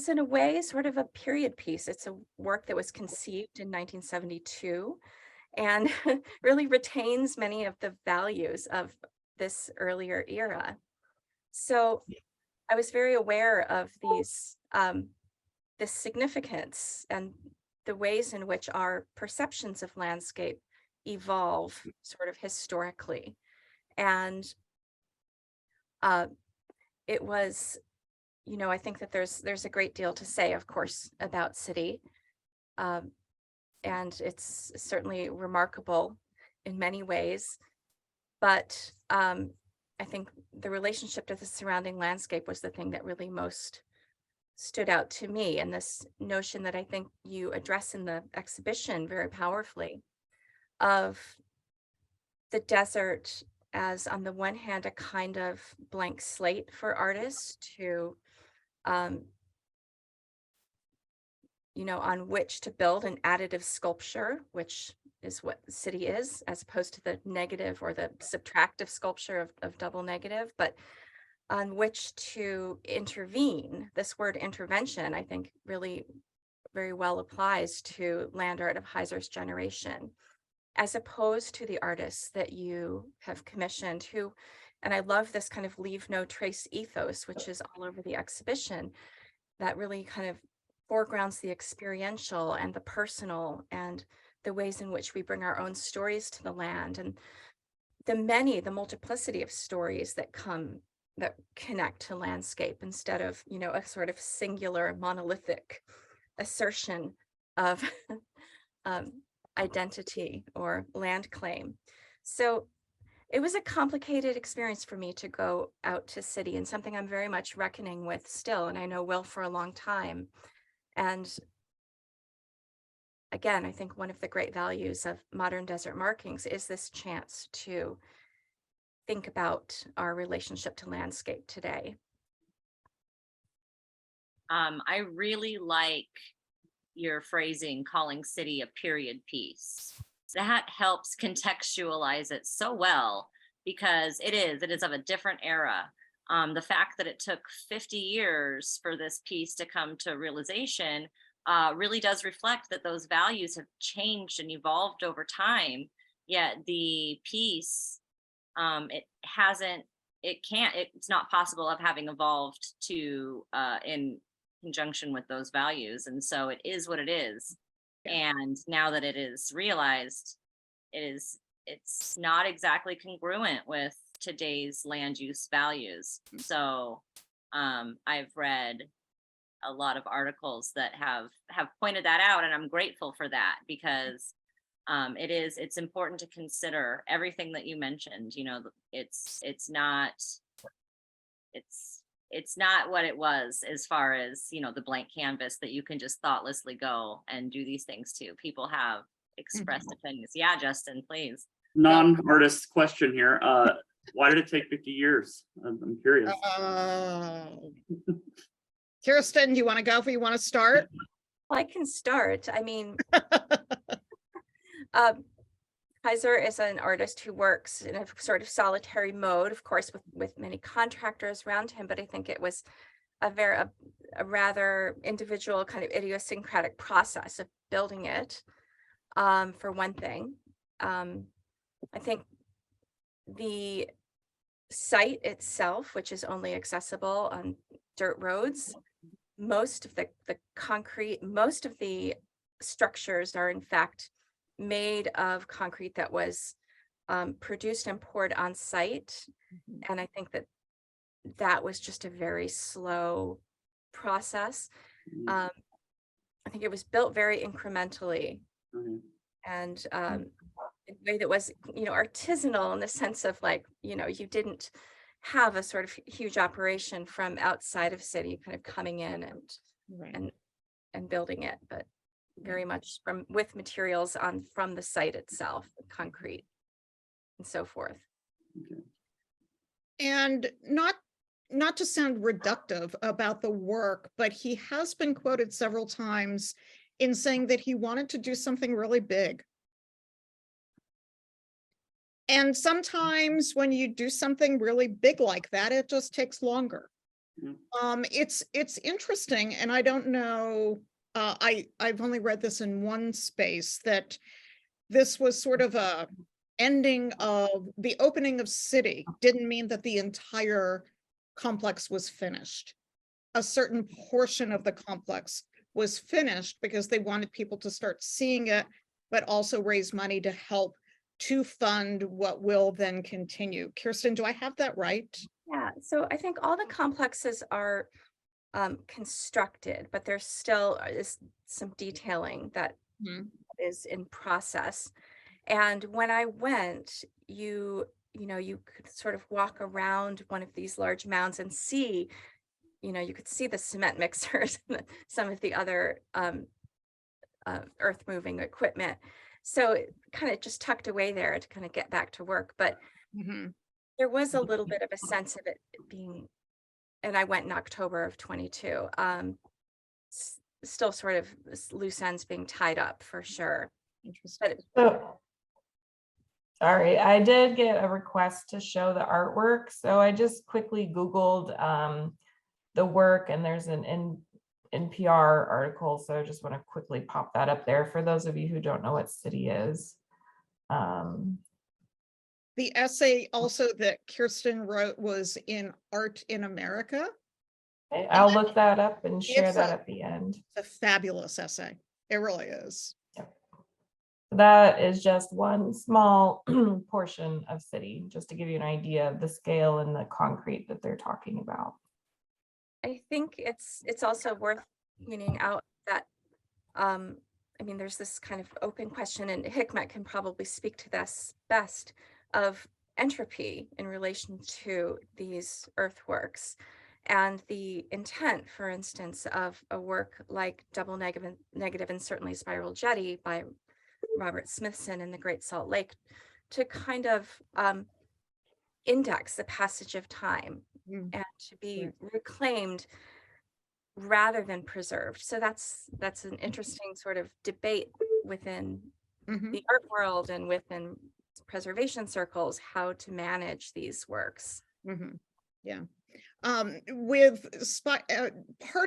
in a way sort of a period piece. It's a work that was conceived in 1972 and really retains many of the values of this earlier era. So I was very aware of these, this significance and the ways in which our perceptions of landscape evolve sort of historically. And it was, you know, I think that there's a great deal to say, of course, about City. And it's certainly remarkable in many ways. But I think the relationship to the surrounding landscape was the thing that really most stood out to me. And this notion that I think you address in the exhibition very powerfully of the desert as, on the one hand, a kind of blank slate for artists to, you know, on which to build an additive sculpture, which is what the City is, as opposed to the negative or the subtractive sculpture of double negative, but on which to intervene. This word intervention, I think, really very well applies to land art of Heiser's generation, as opposed to the artists that you have commissioned who, and I love this kind of leave no trace ethos, which is all over the exhibition, that really kind of foregrounds the experiential and the personal and the ways in which we bring our own stories to the land, and the multiplicity of stories that connect to landscape, instead of, you know, a sort of singular monolithic assertion of identity or land claim. So it was a complicated experience for me to go out to city, and something I'm very much reckoning with still, and I know will for a long time. And again, I think one of the great values of modern desert markings is this chance to think about our relationship to landscape today. I really like your phrasing, calling city a period piece. That helps contextualize it so well, because it is of a different era. The fact that it took 50 years for this piece to come to realization really does reflect that those values have changed and evolved over time. Yet the piece, it's not possible of having evolved to in conjunction with those values. And so it is what it is. Yeah. And now that it is realized, it's not exactly congruent with today's land use values. So I've read a lot of articles that have pointed that out, and I'm grateful for that, because it's important to consider everything that you mentioned. You know, it's not what it was, as far as, you know, the blank canvas that you can just thoughtlessly go and do these things to. People have expressed opinions. Yeah, Justin, please. Non-artist question here. Why did it take 50 years? I'm curious. Kirsten, do you want to go if you want to start? Well, I can start. I mean, Kaiser is an artist who works in a sort of solitary mode, of course, with many contractors around him, but I think it was a rather individual, kind of idiosyncratic process of building it, for one thing. I think the site itself, which is only accessible on dirt roads, most of the concrete, most of the structures are in fact made of concrete that was produced and poured on site. And I think that was just a very slow process. I think it was built very incrementally, and in a way that was, you know, artisanal, in the sense of, like, you know, you didn't have a sort of huge operation from outside of city kind of coming in and building it, but very much with materials from the site itself, concrete and so forth. Okay. And not to sound reductive about the work, but he has been quoted several times in saying that he wanted to do something really big. And sometimes when you do something really big like that, it just takes longer. It's interesting, and I don't know, I've only read this in one space, that this was sort of a ending of the opening of city didn't mean that the entire complex was finished. A certain portion of the complex was finished because they wanted people to start seeing it, but also raise money to help to fund what will then continue. Kirsten, do I have that right? Yeah, so I think all the complexes are constructed, but there still is some detailing that is in process. And when I went, you could sort of walk around one of these large mounds and see, you could see the cement mixers and some of the other earth moving equipment. So it kind of just tucked away there to kind of get back to work. But there was a little bit of a sense of it being, and I went in October of 22, still sort of loose ends being tied up for sure. Interesting. So, sorry, I did get a request to show the artwork. So I just quickly Googled the work, and there's an NPR article. So I just want to quickly pop that up there for those of you who don't know what city is. The essay also that Kirsten wrote was in Art in America. Okay, I'll look that up and share It's that at the end. It's a fabulous essay. It really is. That is just one small portion of city, just to give you an idea of the scale and the concrete that they're talking about. I think it's also worth pointing out that I mean, there's this kind of open question, and Hikmet can probably speak to this best, of entropy in relation to these earthworks. And the intent, for instance, of a work like Double Negative and certainly Spiral Jetty by Robert Smithson in the Great Salt Lake, to kind of index the passage of time Mm, and to be right. reclaimed rather than preserved. So that's an interesting sort of debate within Mhm, the art world and within preservation circles, how to manage these works. mhm. Yeah. Part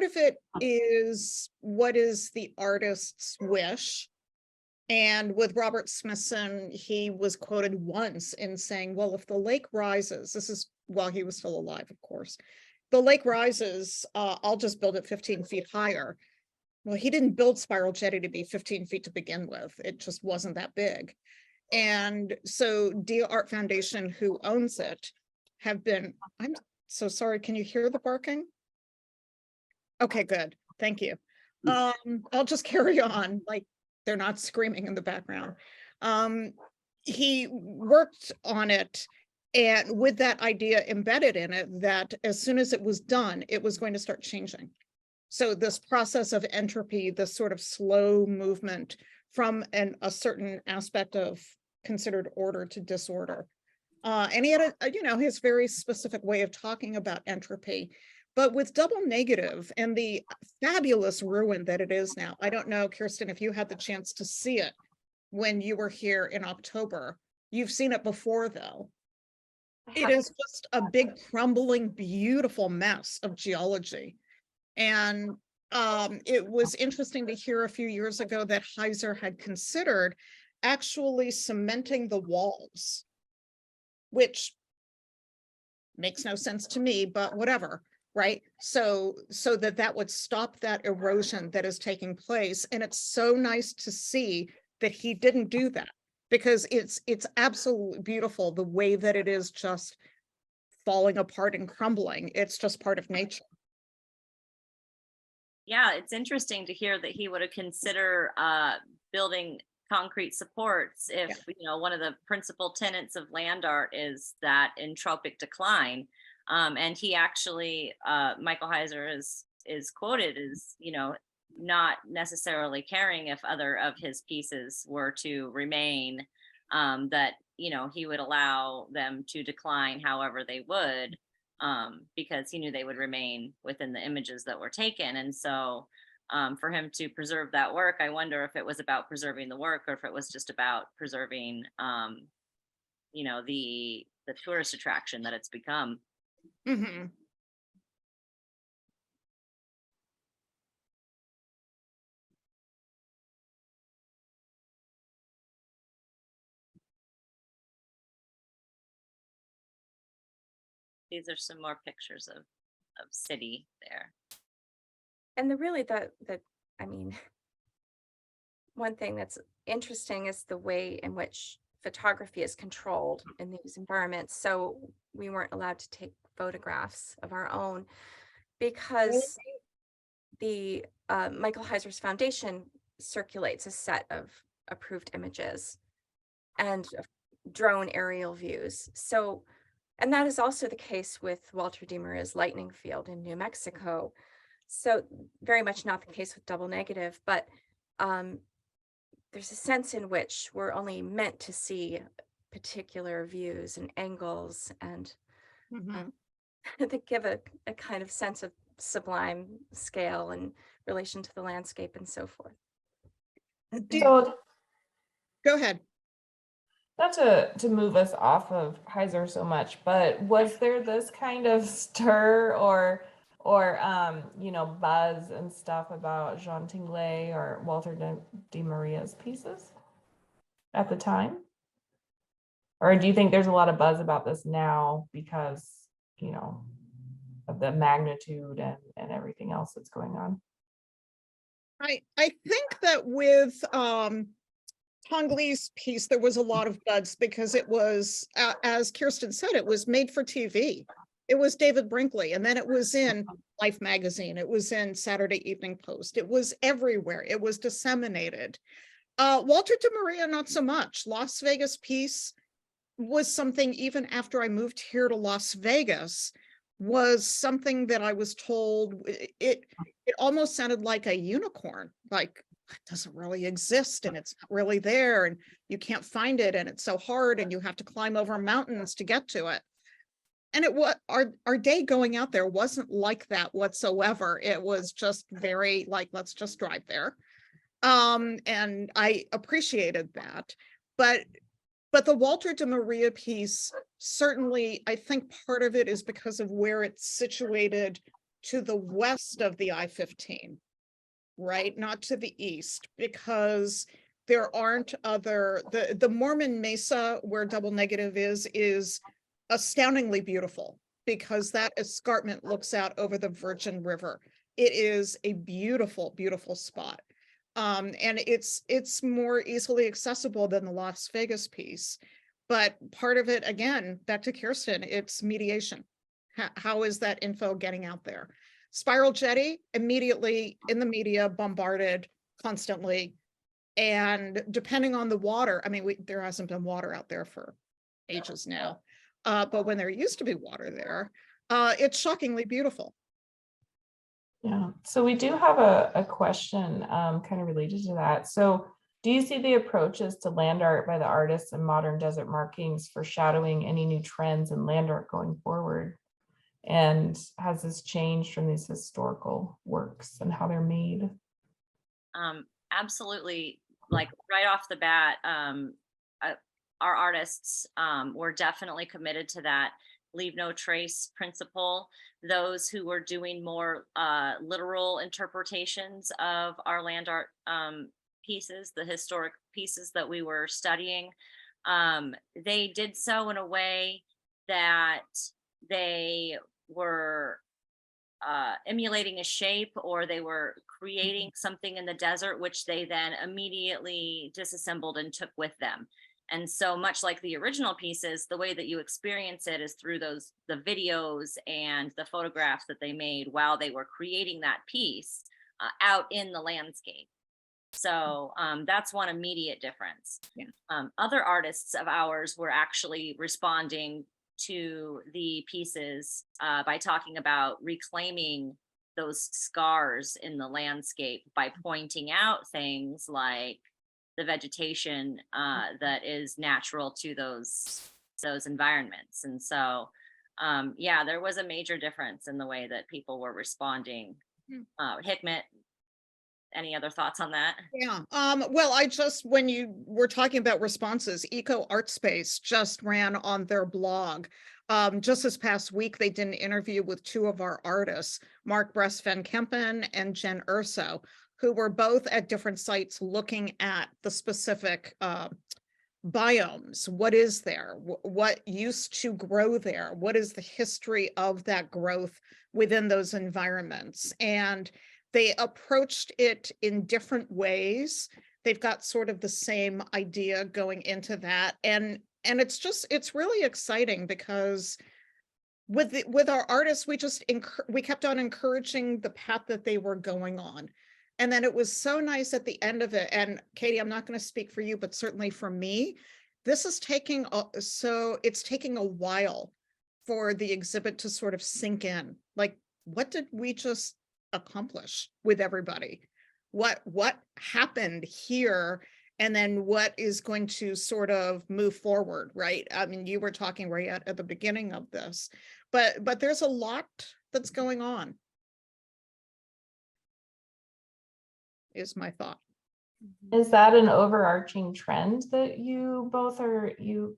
of it is what is the artist's wish. And with Robert Smithson, he was quoted once in saying, well, if the lake rises, this is while he was still alive, of course, the lake rises, I'll just build it 15 feet higher. Well, he didn't build Spiral Jetty to be 15 feet to begin with. It just wasn't that big. And so Dia Art Foundation, who owns it, have been, I'm so sorry, can you hear the barking? Okay, good, thank you. I'll just carry on, like they're not screaming in the background. He worked on it and with that idea embedded in it, that as soon as it was done, it was going to start changing. So this process of entropy, this sort of slow movement from a certain aspect of considered order to disorder. And he had his very specific way of talking about entropy. But with Double Negative and the fabulous ruin that it is now, I don't know, Kirsten, if you had the chance to see it when you were here in October. You've seen it before, though. It is just a big, crumbling, beautiful mess of geology. And it was interesting to hear a few years ago that Heiser had considered actually cementing the walls, which makes no sense to me, but whatever, right? So that would stop that erosion that is taking place. And it's so nice to see that he didn't do that, because it's absolutely beautiful the way that it is just falling apart and crumbling. It's just part of nature. Yeah, it's interesting to hear that he would have considered building concrete supports if, one of the principal tenets of land art is that entropic decline. And he actually, Michael Heiser is quoted as, not necessarily caring if other of his pieces were to remain, that, he would allow them to decline however they would, because he knew they would remain within the images that were taken. And so for him to preserve that work, I wonder if it was about preserving the work or if it was just about preserving, the tourist attraction that it's become. Mm-hmm. These are some more pictures of city there. And I mean, one thing that's interesting is the way in which photography is controlled in these environments. So we weren't allowed to take photographs of our own because the Michael Heiser's foundation circulates a set of approved images and drone aerial views. So, and that is also the case with Walter DeMaria's lightning field in New Mexico. So very much not the case with Double Negative, but there's a sense in which we're only meant to see particular views and angles and that give a kind of sense of sublime scale in relation to the landscape and so forth. So Go ahead. not to move us off of Heiser so much, but was there this kind of stir or buzz and stuff about Jean Tinguely or Walter de Maria's pieces at the time? Or do you think there's a lot of buzz about this now because, of the magnitude and everything else that's going on? I think that with Tinguely's piece, there was a lot of buzz because it was, as Kirsten said, it was made for TV. It was David Brinkley, and then it was in Life magazine. It was in Saturday Evening Post. It was everywhere. It was disseminated. Walter de Maria, not so much. Las Vegas piece, was something, even after I moved here to Las Vegas, was something that I was told it almost sounded like a unicorn, like it doesn't really exist and it's not really there and you can't find it and it's so hard and you have to climb over mountains to get to it. And it was our day going out there wasn't like that whatsoever. It was just very like, let's just drive there. And I appreciated that. But the Walter de Maria piece, certainly, I think part of it is because of where it's situated to the west of the I-15, right? Not to the east, because there aren't other, the Mormon Mesa where Double Negative is astoundingly beautiful because that escarpment looks out over the Virgin River. It is a beautiful, beautiful spot. And it's more easily accessible than the Las Vegas piece. But part of it, again, back to Kirsten, it's mediation. How is that info getting out there? Spiral Jetty, immediately in the media, bombarded constantly. And depending on the water, I mean, there hasn't been water out there for ages now. But when there used to be water there, it's shockingly beautiful. Yeah, so we do have a question kind of related to that. So do you see the approaches to land art by the artists and modern desert markings foreshadowing any new trends in land art going forward? And has this changed from these historical works and how they're made? Absolutely. Like right off the bat, our artists were definitely committed to that leave no trace principle. Those who were doing more literal interpretations of our land art pieces, the historic pieces that we were studying, they did so in a way that they were emulating a shape, or they were creating something in the desert, which they then immediately disassembled and took with them. And so much like the original pieces, the way that you experience it is through the videos and the photographs that they made while they were creating that piece out in the landscape. So that's one immediate difference. Yeah. Other artists of ours were actually responding to the pieces by talking about reclaiming those scars in the landscape by pointing out things like the vegetation that is natural to those environments. And so yeah, there was a major difference in the way that people were responding. Hikmet, any other thoughts on that? Yeah, well, when you were talking about responses, Eco Art Space just ran on their blog. Just this past week, they did an interview with two of our artists, Mark Bress Van Kempen and Jen Urso, who were both at different sites looking at the specific biomes. What is there? What used to grow there? What is the history of that growth within those environments? And they approached it in different ways. They've got sort of the same idea going into that. And it's really exciting because with our artists, we kept on encouraging the path that they were going on. And then it was so nice at the end of it. And Katie, I'm not going to speak for you, but certainly for me, this is it's taking a while for the exhibit to sort of sink in. Like, what did we just accomplish with everybody? What happened here? And then what is going to sort of move forward, right? I mean, you were talking right at the beginning of this, but there's a lot that's going on, is my thought. Is that an overarching trend that you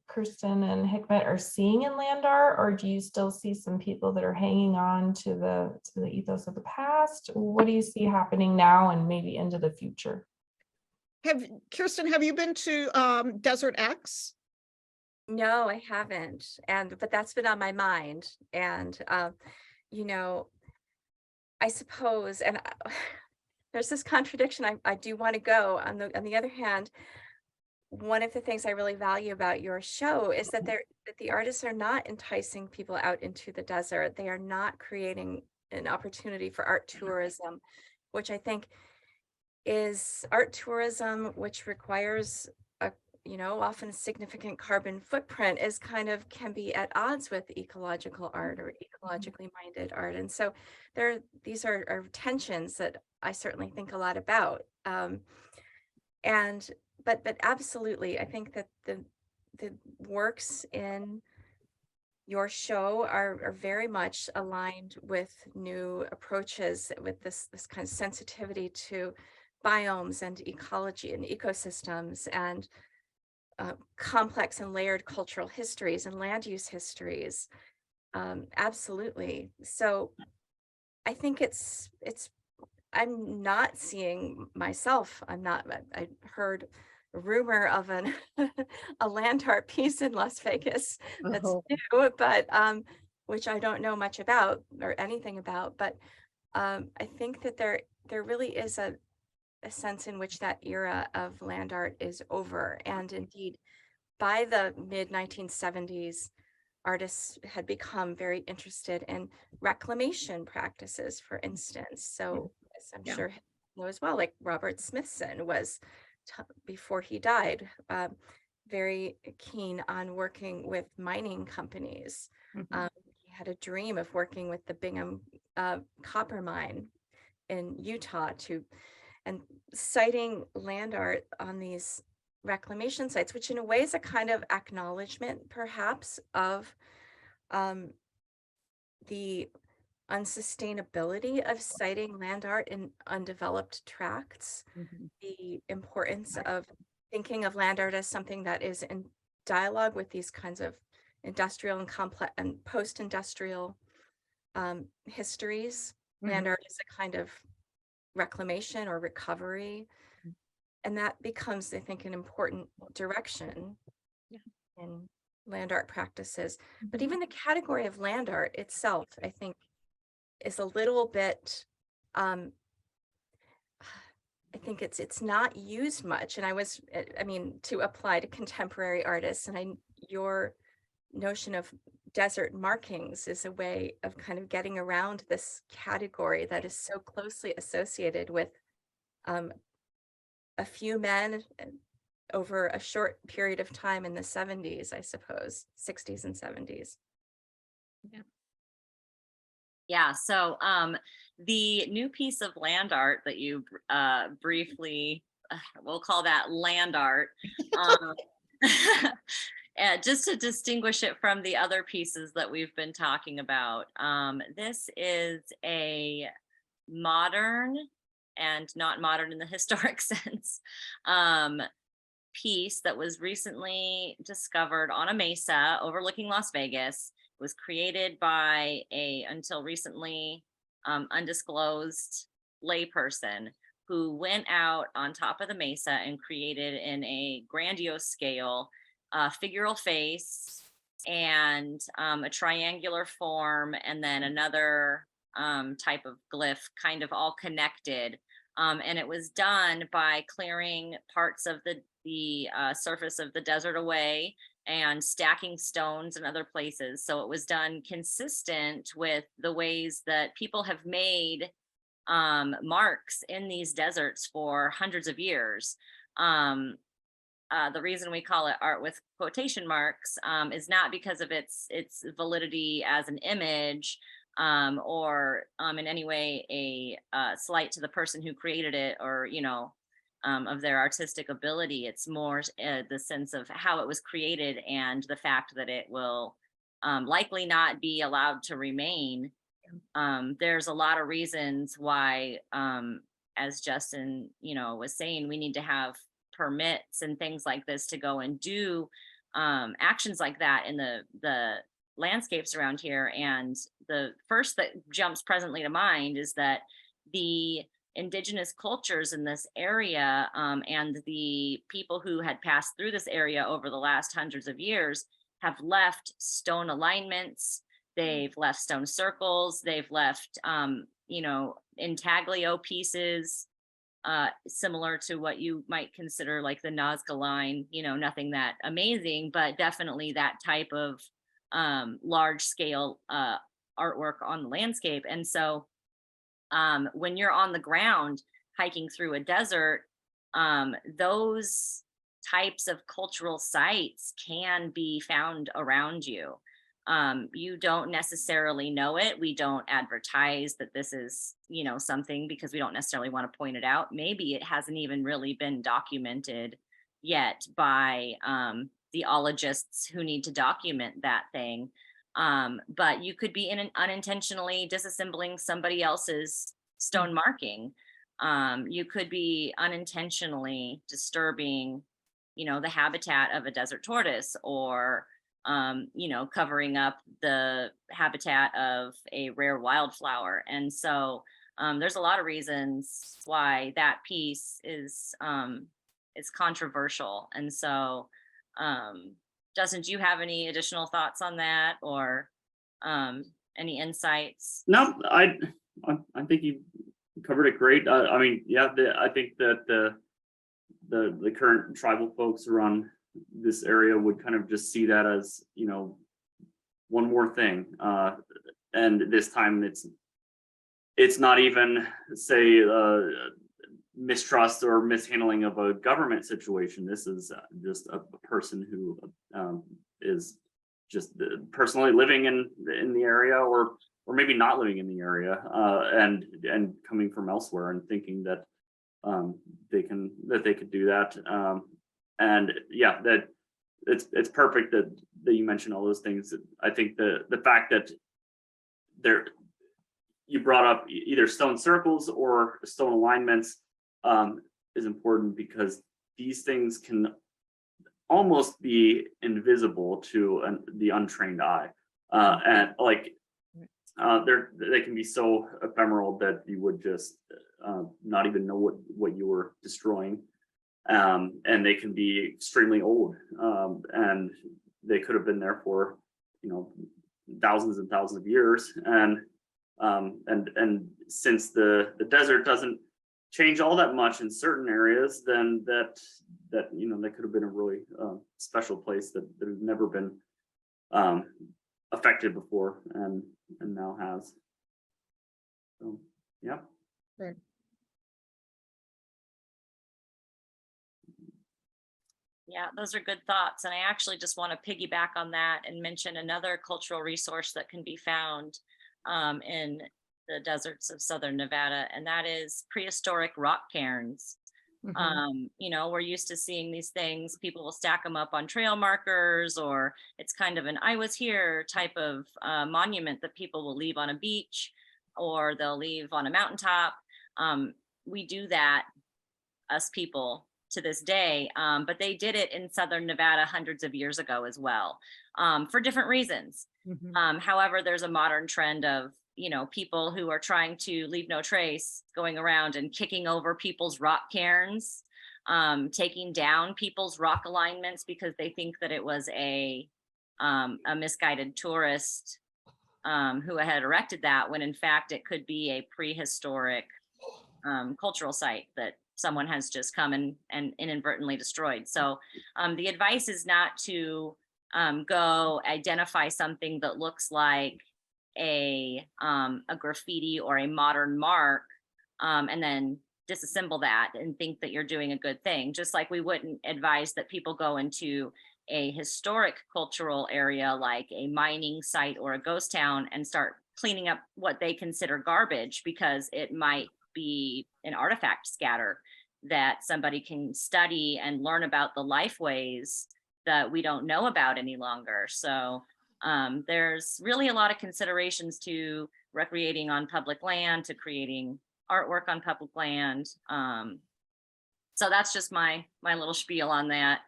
Kirsten and Hikmet, are seeing in land art, or do you still see some people that are hanging on to the ethos of the past? What do you see happening now and maybe into the future? Kirsten, have you been to Desert X? No, I haven't. But that's been on my mind. And, you know, I suppose, and there's this contradiction. I do want to go. On the other hand, one of the things I really value about your show is that the artists are not enticing people out into the desert. They are not creating an opportunity for art tourism, which I think is art tourism, which requires often significant carbon footprint is kind of can be at odds with ecological art or ecologically minded art. And so these are tensions that I certainly think a lot about. But absolutely, I think that the works in your show are very much aligned with new approaches, with this kind of sensitivity to biomes and ecology and ecosystems and complex and layered cultural histories and land use histories. Absolutely. So I think I'm not seeing myself. I heard a rumor of a land art piece in Las Vegas that's Oh. new, but which I don't know much about or anything about. But I think that there really is a sense in which that era of land art is over. And indeed, by the mid 1970s, artists had become very interested in reclamation practices, for instance. So, as I'm Yeah. sure you know as well, like Robert Smithson was, before he died, very keen on working with mining companies. Mhm. He had a dream of working with the Bingham copper mine in Utah and citing land art on these reclamation sites, which in a way is a kind of acknowledgement perhaps of the unsustainability of citing land art in undeveloped tracts, Mhm. the importance of thinking of land art as something that is in dialogue with these kinds of industrial and complex and post-industrial histories. Land Mhm. art is a kind of reclamation or recovery. And that becomes, I think, an important direction Yeah. in land art practices. But Mhm. even the category of land art itself, I think, is a little bit, I think it's not used much. And I mean, to apply to contemporary artists, and your notion of desert markings is a way of kind of getting around this category that is so closely associated with a few men over a short period of time in the 70s, I suppose, 60s and 70s. Yeah, so the new piece of land art that you briefly, we'll call that land art, um, just to distinguish it from the other pieces that we've been talking about. This is a modern, and not modern in the historic sense, piece that was recently discovered on a mesa overlooking Las Vegas. It was created by until recently, undisclosed layperson who went out on top of the mesa and created in a grandiose scale a figural face and a triangular form, and then another type of glyph, kind of all connected. And it was done by clearing parts of the surface of the desert away and stacking stones in other places. So it was done consistent with the ways that people have made marks in these deserts for hundreds of years. The reason we call it art with quotation marks is not because of its validity as an image, or in any way a slight to the person who created it, or of their artistic ability. It's more the sense of how it was created and the fact that it will likely not be allowed to remain. There's a lot of reasons why, as Justin was saying, we need to have permits and things like this to go and do actions like that in the landscapes around here. And the first that jumps presently to mind is that the indigenous cultures in this area, and the people who had passed through this area over the last hundreds of years, have left stone alignments, they've left stone circles, they've left intaglio pieces, similar to what you might consider like the Nazca line, nothing that amazing, but definitely that type of large scale artwork on the landscape. And so when you're on the ground hiking through a desert, those types of cultural sites can be found around you. You don't necessarily know it. We don't advertise that this is, you know, something because we don't necessarily want to point it out. Maybe it hasn't even really been documented yet by theologists who need to document that thing. But you could be unintentionally disassembling somebody else's stone marking. You could be unintentionally disturbing, you know, the habitat of a desert tortoise, or you know, covering up the habitat of a rare wildflower. And so there's a lot of reasons why that piece is controversial. And so Justin, do you have any additional thoughts on that, or any insights? No, I think you covered it great. I mean, yeah, I think that the current tribal folks around this area would kind of just see that as, you know, one more thing. And this time it's not even, say, mistrust or mishandling of a government situation. This is just a person who is just personally living in the area, or maybe not living in the area, and coming from elsewhere and thinking that they could do that. And yeah, that it's perfect that you mentioned all those things. I think the fact that you brought up either stone circles or stone alignments is important, because these things can almost be invisible to the untrained eye, and like they can be so ephemeral that you would just not even know what you were destroying. And they can be extremely old, and they could have been there for, you know, thousands and thousands of years. And since the desert doesn't change all that much in certain areas, then that you know, that could have been a really special place that has never been affected before, and now has. So yeah. Right. Yeah, those are good thoughts. And I actually just want to piggyback on that and mention another cultural resource that can be found in the deserts of southern Nevada, and that is prehistoric rock cairns. You know, we're used to seeing these things. People will stack them up on trail markers, or it's kind of an "I was here" type of monument that people will leave on a beach, or they'll leave on a mountaintop. We do that, us people, to this day, but they did it in southern Nevada hundreds of years ago as well, for different reasons. However, there's a modern trend of, you know, people who are trying to leave no trace, going around and kicking over people's rock cairns, taking down people's rock alignments because they think that it was a misguided tourist who had erected that, when in fact it could be a prehistoric cultural site that someone has just come and inadvertently destroyed. So the advice is not to go identify something that looks like a graffiti or a modern mark, and then disassemble that and think that you're doing a good thing. Just like we wouldn't advise that people go into a historic cultural area like a mining site or a ghost town and start cleaning up what they consider garbage, because it might be an artifact scatter that somebody can study and learn about the life ways that we don't know about any longer. So there's really a lot of considerations to recreating on public land, to creating artwork on public land. So that's just my little spiel on that.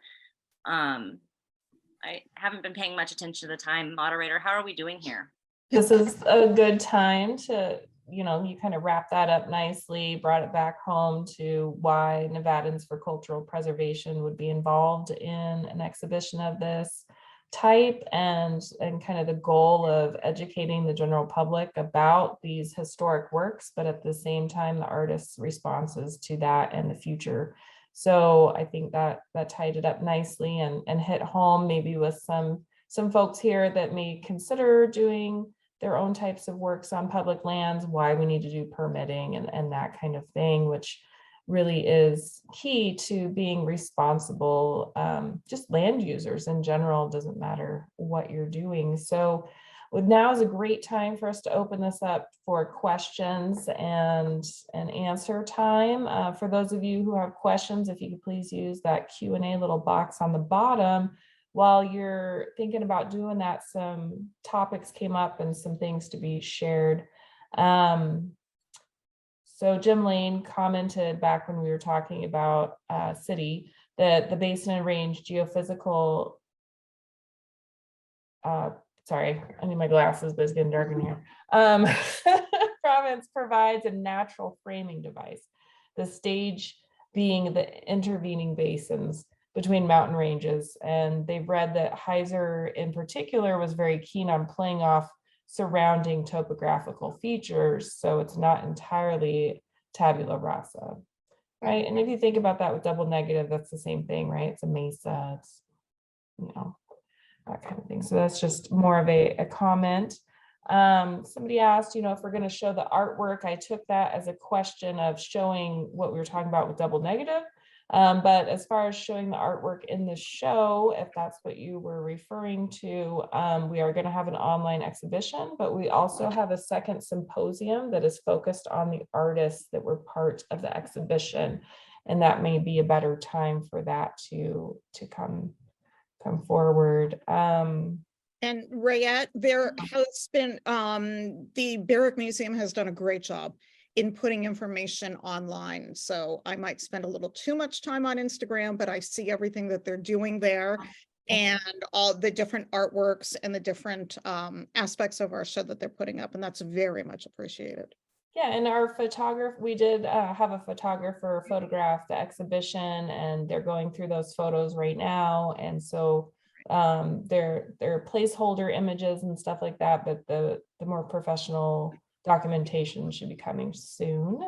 I haven't been paying much attention to the time. Moderator, how are we doing here? This is a good time to, you know, you kind of wrap that up nicely, brought it back home to why Nevadans for Cultural Preservation would be involved in an exhibition of this type, and kind of the goal of educating the general public about these historic works, but at the same time, the artist's responses to that and the future. So I think that tied it up nicely and hit home, maybe with some folks here that may consider doing their own types of works on public lands, why we need to do permitting and that kind of thing, which really is key to being responsible, just land users in general, doesn't matter what you're doing. So now is a great time for us to open this up for questions and answer time. For those of you who have questions, if you could please use that Q&A little box on the bottom. While you're thinking about doing that, some topics came up and some things to be shared. So Jim Lane commented back when we were talking about city, that the basin and range geophysical, sorry, I need my glasses, but it's getting dark in here. Province provides a natural framing device, the stage being the intervening basins between mountain ranges. And they've read that Heiser in particular was very keen on playing off surrounding topographical features, so it's not entirely tabula rasa, right? And if you think about that with double negative, that's the same thing, right? It's a mesa, it's, you know, that kind of thing. So that's just more of a comment. Somebody asked, you know, if we're going to show the artwork. I took that as a question of showing what we were talking about with double negative. But as far as showing the artwork in the show, if that's what you were referring to, we are going to have an online exhibition, but we also have a second symposium that is focused on the artists that were part of the exhibition. And that may be a better time for that to come forward. And Rayette, there has been, the Barrack Museum has done a great job in putting information online. So I might spend a little too much time on Instagram, but I see everything that they're doing there and all the different artworks and the different aspects of our show that they're putting up. And that's very much appreciated. Yeah, and our photographer, we did have a photographer photograph the exhibition, and they're going through those photos right now. And so they're placeholder images and stuff like that, but the more professional documentation should be coming soon.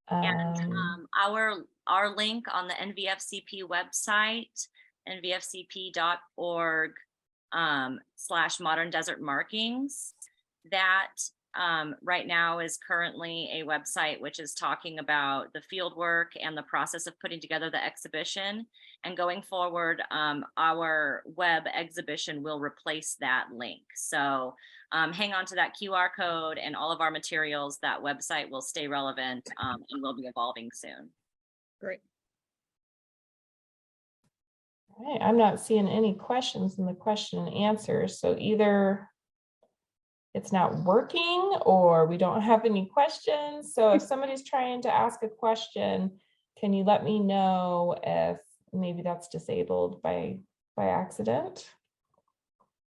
And our link on the NVFCP website, nvfcp.org/modern desert markings, that right now is currently a website which is talking about the field work and the process of putting together the exhibition. And going forward, our web exhibition will replace that link. So hang on to that QR code, and all of our materials, that website will stay relevant and will be evolving soon. Great. All right, I'm not seeing any questions in the question and answers. So either it's not working or we don't have any questions. So if somebody's trying to ask a question, can you let me know if maybe that's disabled by accident?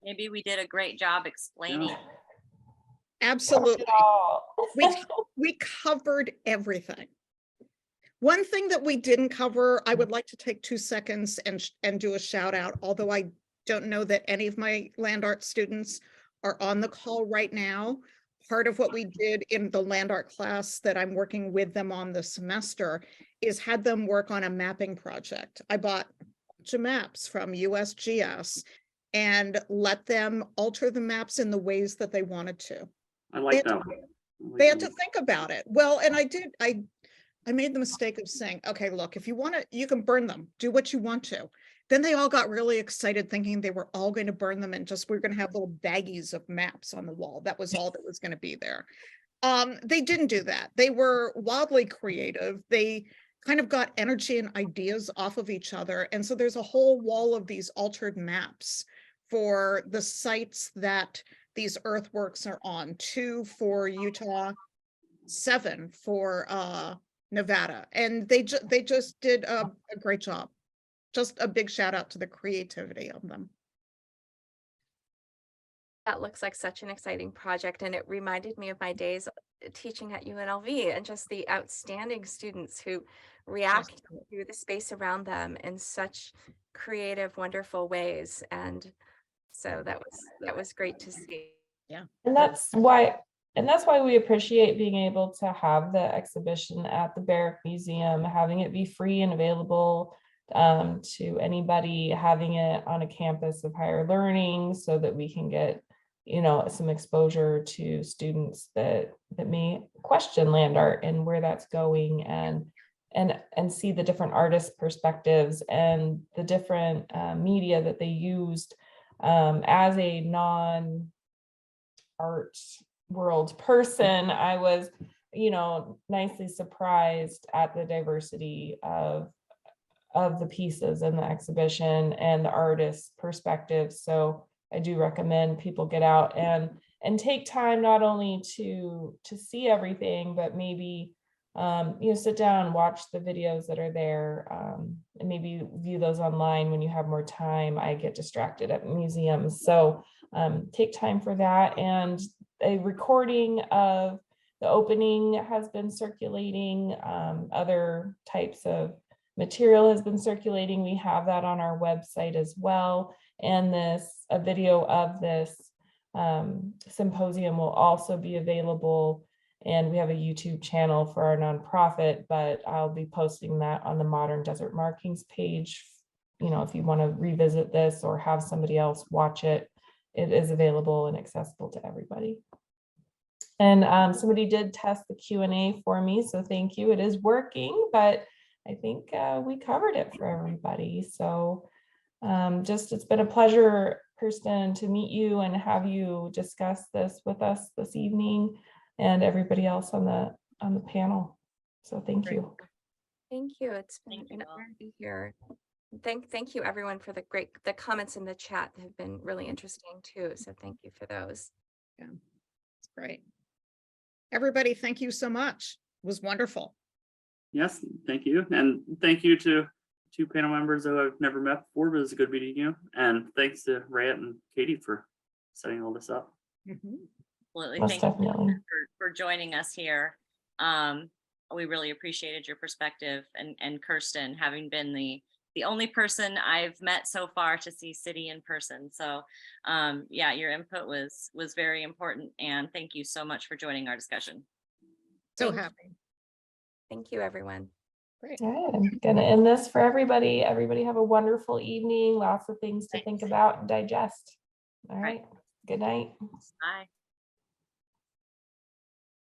Maybe we did a great job explaining. Yeah. Absolutely. We covered everything. One thing that we didn't cover, I would like to take 2 seconds and do a shout out, although I don't know that any of my land art students are on the call right now. Part of what we did in the land art class that I'm working with them on this semester is had them work on a mapping project. I bought a bunch of maps from USGS and let them alter the maps in the ways that they wanted to. I like that. They had to think about it. Well, and I made the mistake of saying, okay, look, if you want to, you can burn them, do what you want to. Then they all got really excited thinking they were all going to burn them and just we're going to have little baggies of maps on the wall. That was all that was going to be there. They didn't do that. They were wildly creative. They kind of got energy and ideas off of each other. And so there's a whole wall of these altered maps for the sites that these earthworks are on, 2 for Utah, 7 for Nevada. And they just did a great job. Just a big shout out to the creativity of them. That looks like such an exciting project, and it reminded me of my days teaching at UNLV and just the outstanding students who react to the space around them in such creative, wonderful ways. And so that was great to see. Yeah. And that's why we appreciate being able to have the exhibition at the Barrack Museum, having it be free and available to anybody, having it on a campus of higher learning so that we can get, you know, some exposure to students that may question land art and where that's going. And and see the different artist perspectives and the different media that they used. As a non-art world person, I was, nicely surprised at the diversity of the pieces in the exhibition and the artist's perspectives. So I do recommend people get out and take time not only to see everything, but maybe sit down, watch the videos that are there, and maybe view those online when you have more time. I get distracted at museums, so take time for that. And a recording of the opening has been circulating. Other types of material has been circulating. We have that on our website as well. And a video of this symposium will also be available. And we have a YouTube channel for our nonprofit, but I'll be posting that on the Modern Desert Markings page. If you want to revisit this or have somebody else watch it, it is available and accessible to everybody. And somebody did test the Q&A for me, so thank you. It is working, but I think we covered it for everybody. So it's been a pleasure, Kirsten, to meet you and have you discuss this with us this evening, and everybody else on the panel. So thank you. Thank you. It's been an honor to be here. Thank you everyone for the comments in the chat have been really interesting too. So thank you for those. Yeah, it's great. Everybody, thank you so much. It was wonderful. Yes, thank you. And thank you to two panel members that I've never met before, but it's a good meeting you. And thanks to Rayet and Katie for setting all this up. Absolutely. Most Thank you definitely. for joining us here. We really appreciated your perspective, and Kirsten, having been the only person I've met so far to see City in person. So yeah, your input was very important, and thank you so much for joining our discussion. So happy. Thank you, everyone. Great. All right, I'm gonna end this for everybody. Everybody have a wonderful evening. Lots of things to think about and digest. All right. Good night. Bye.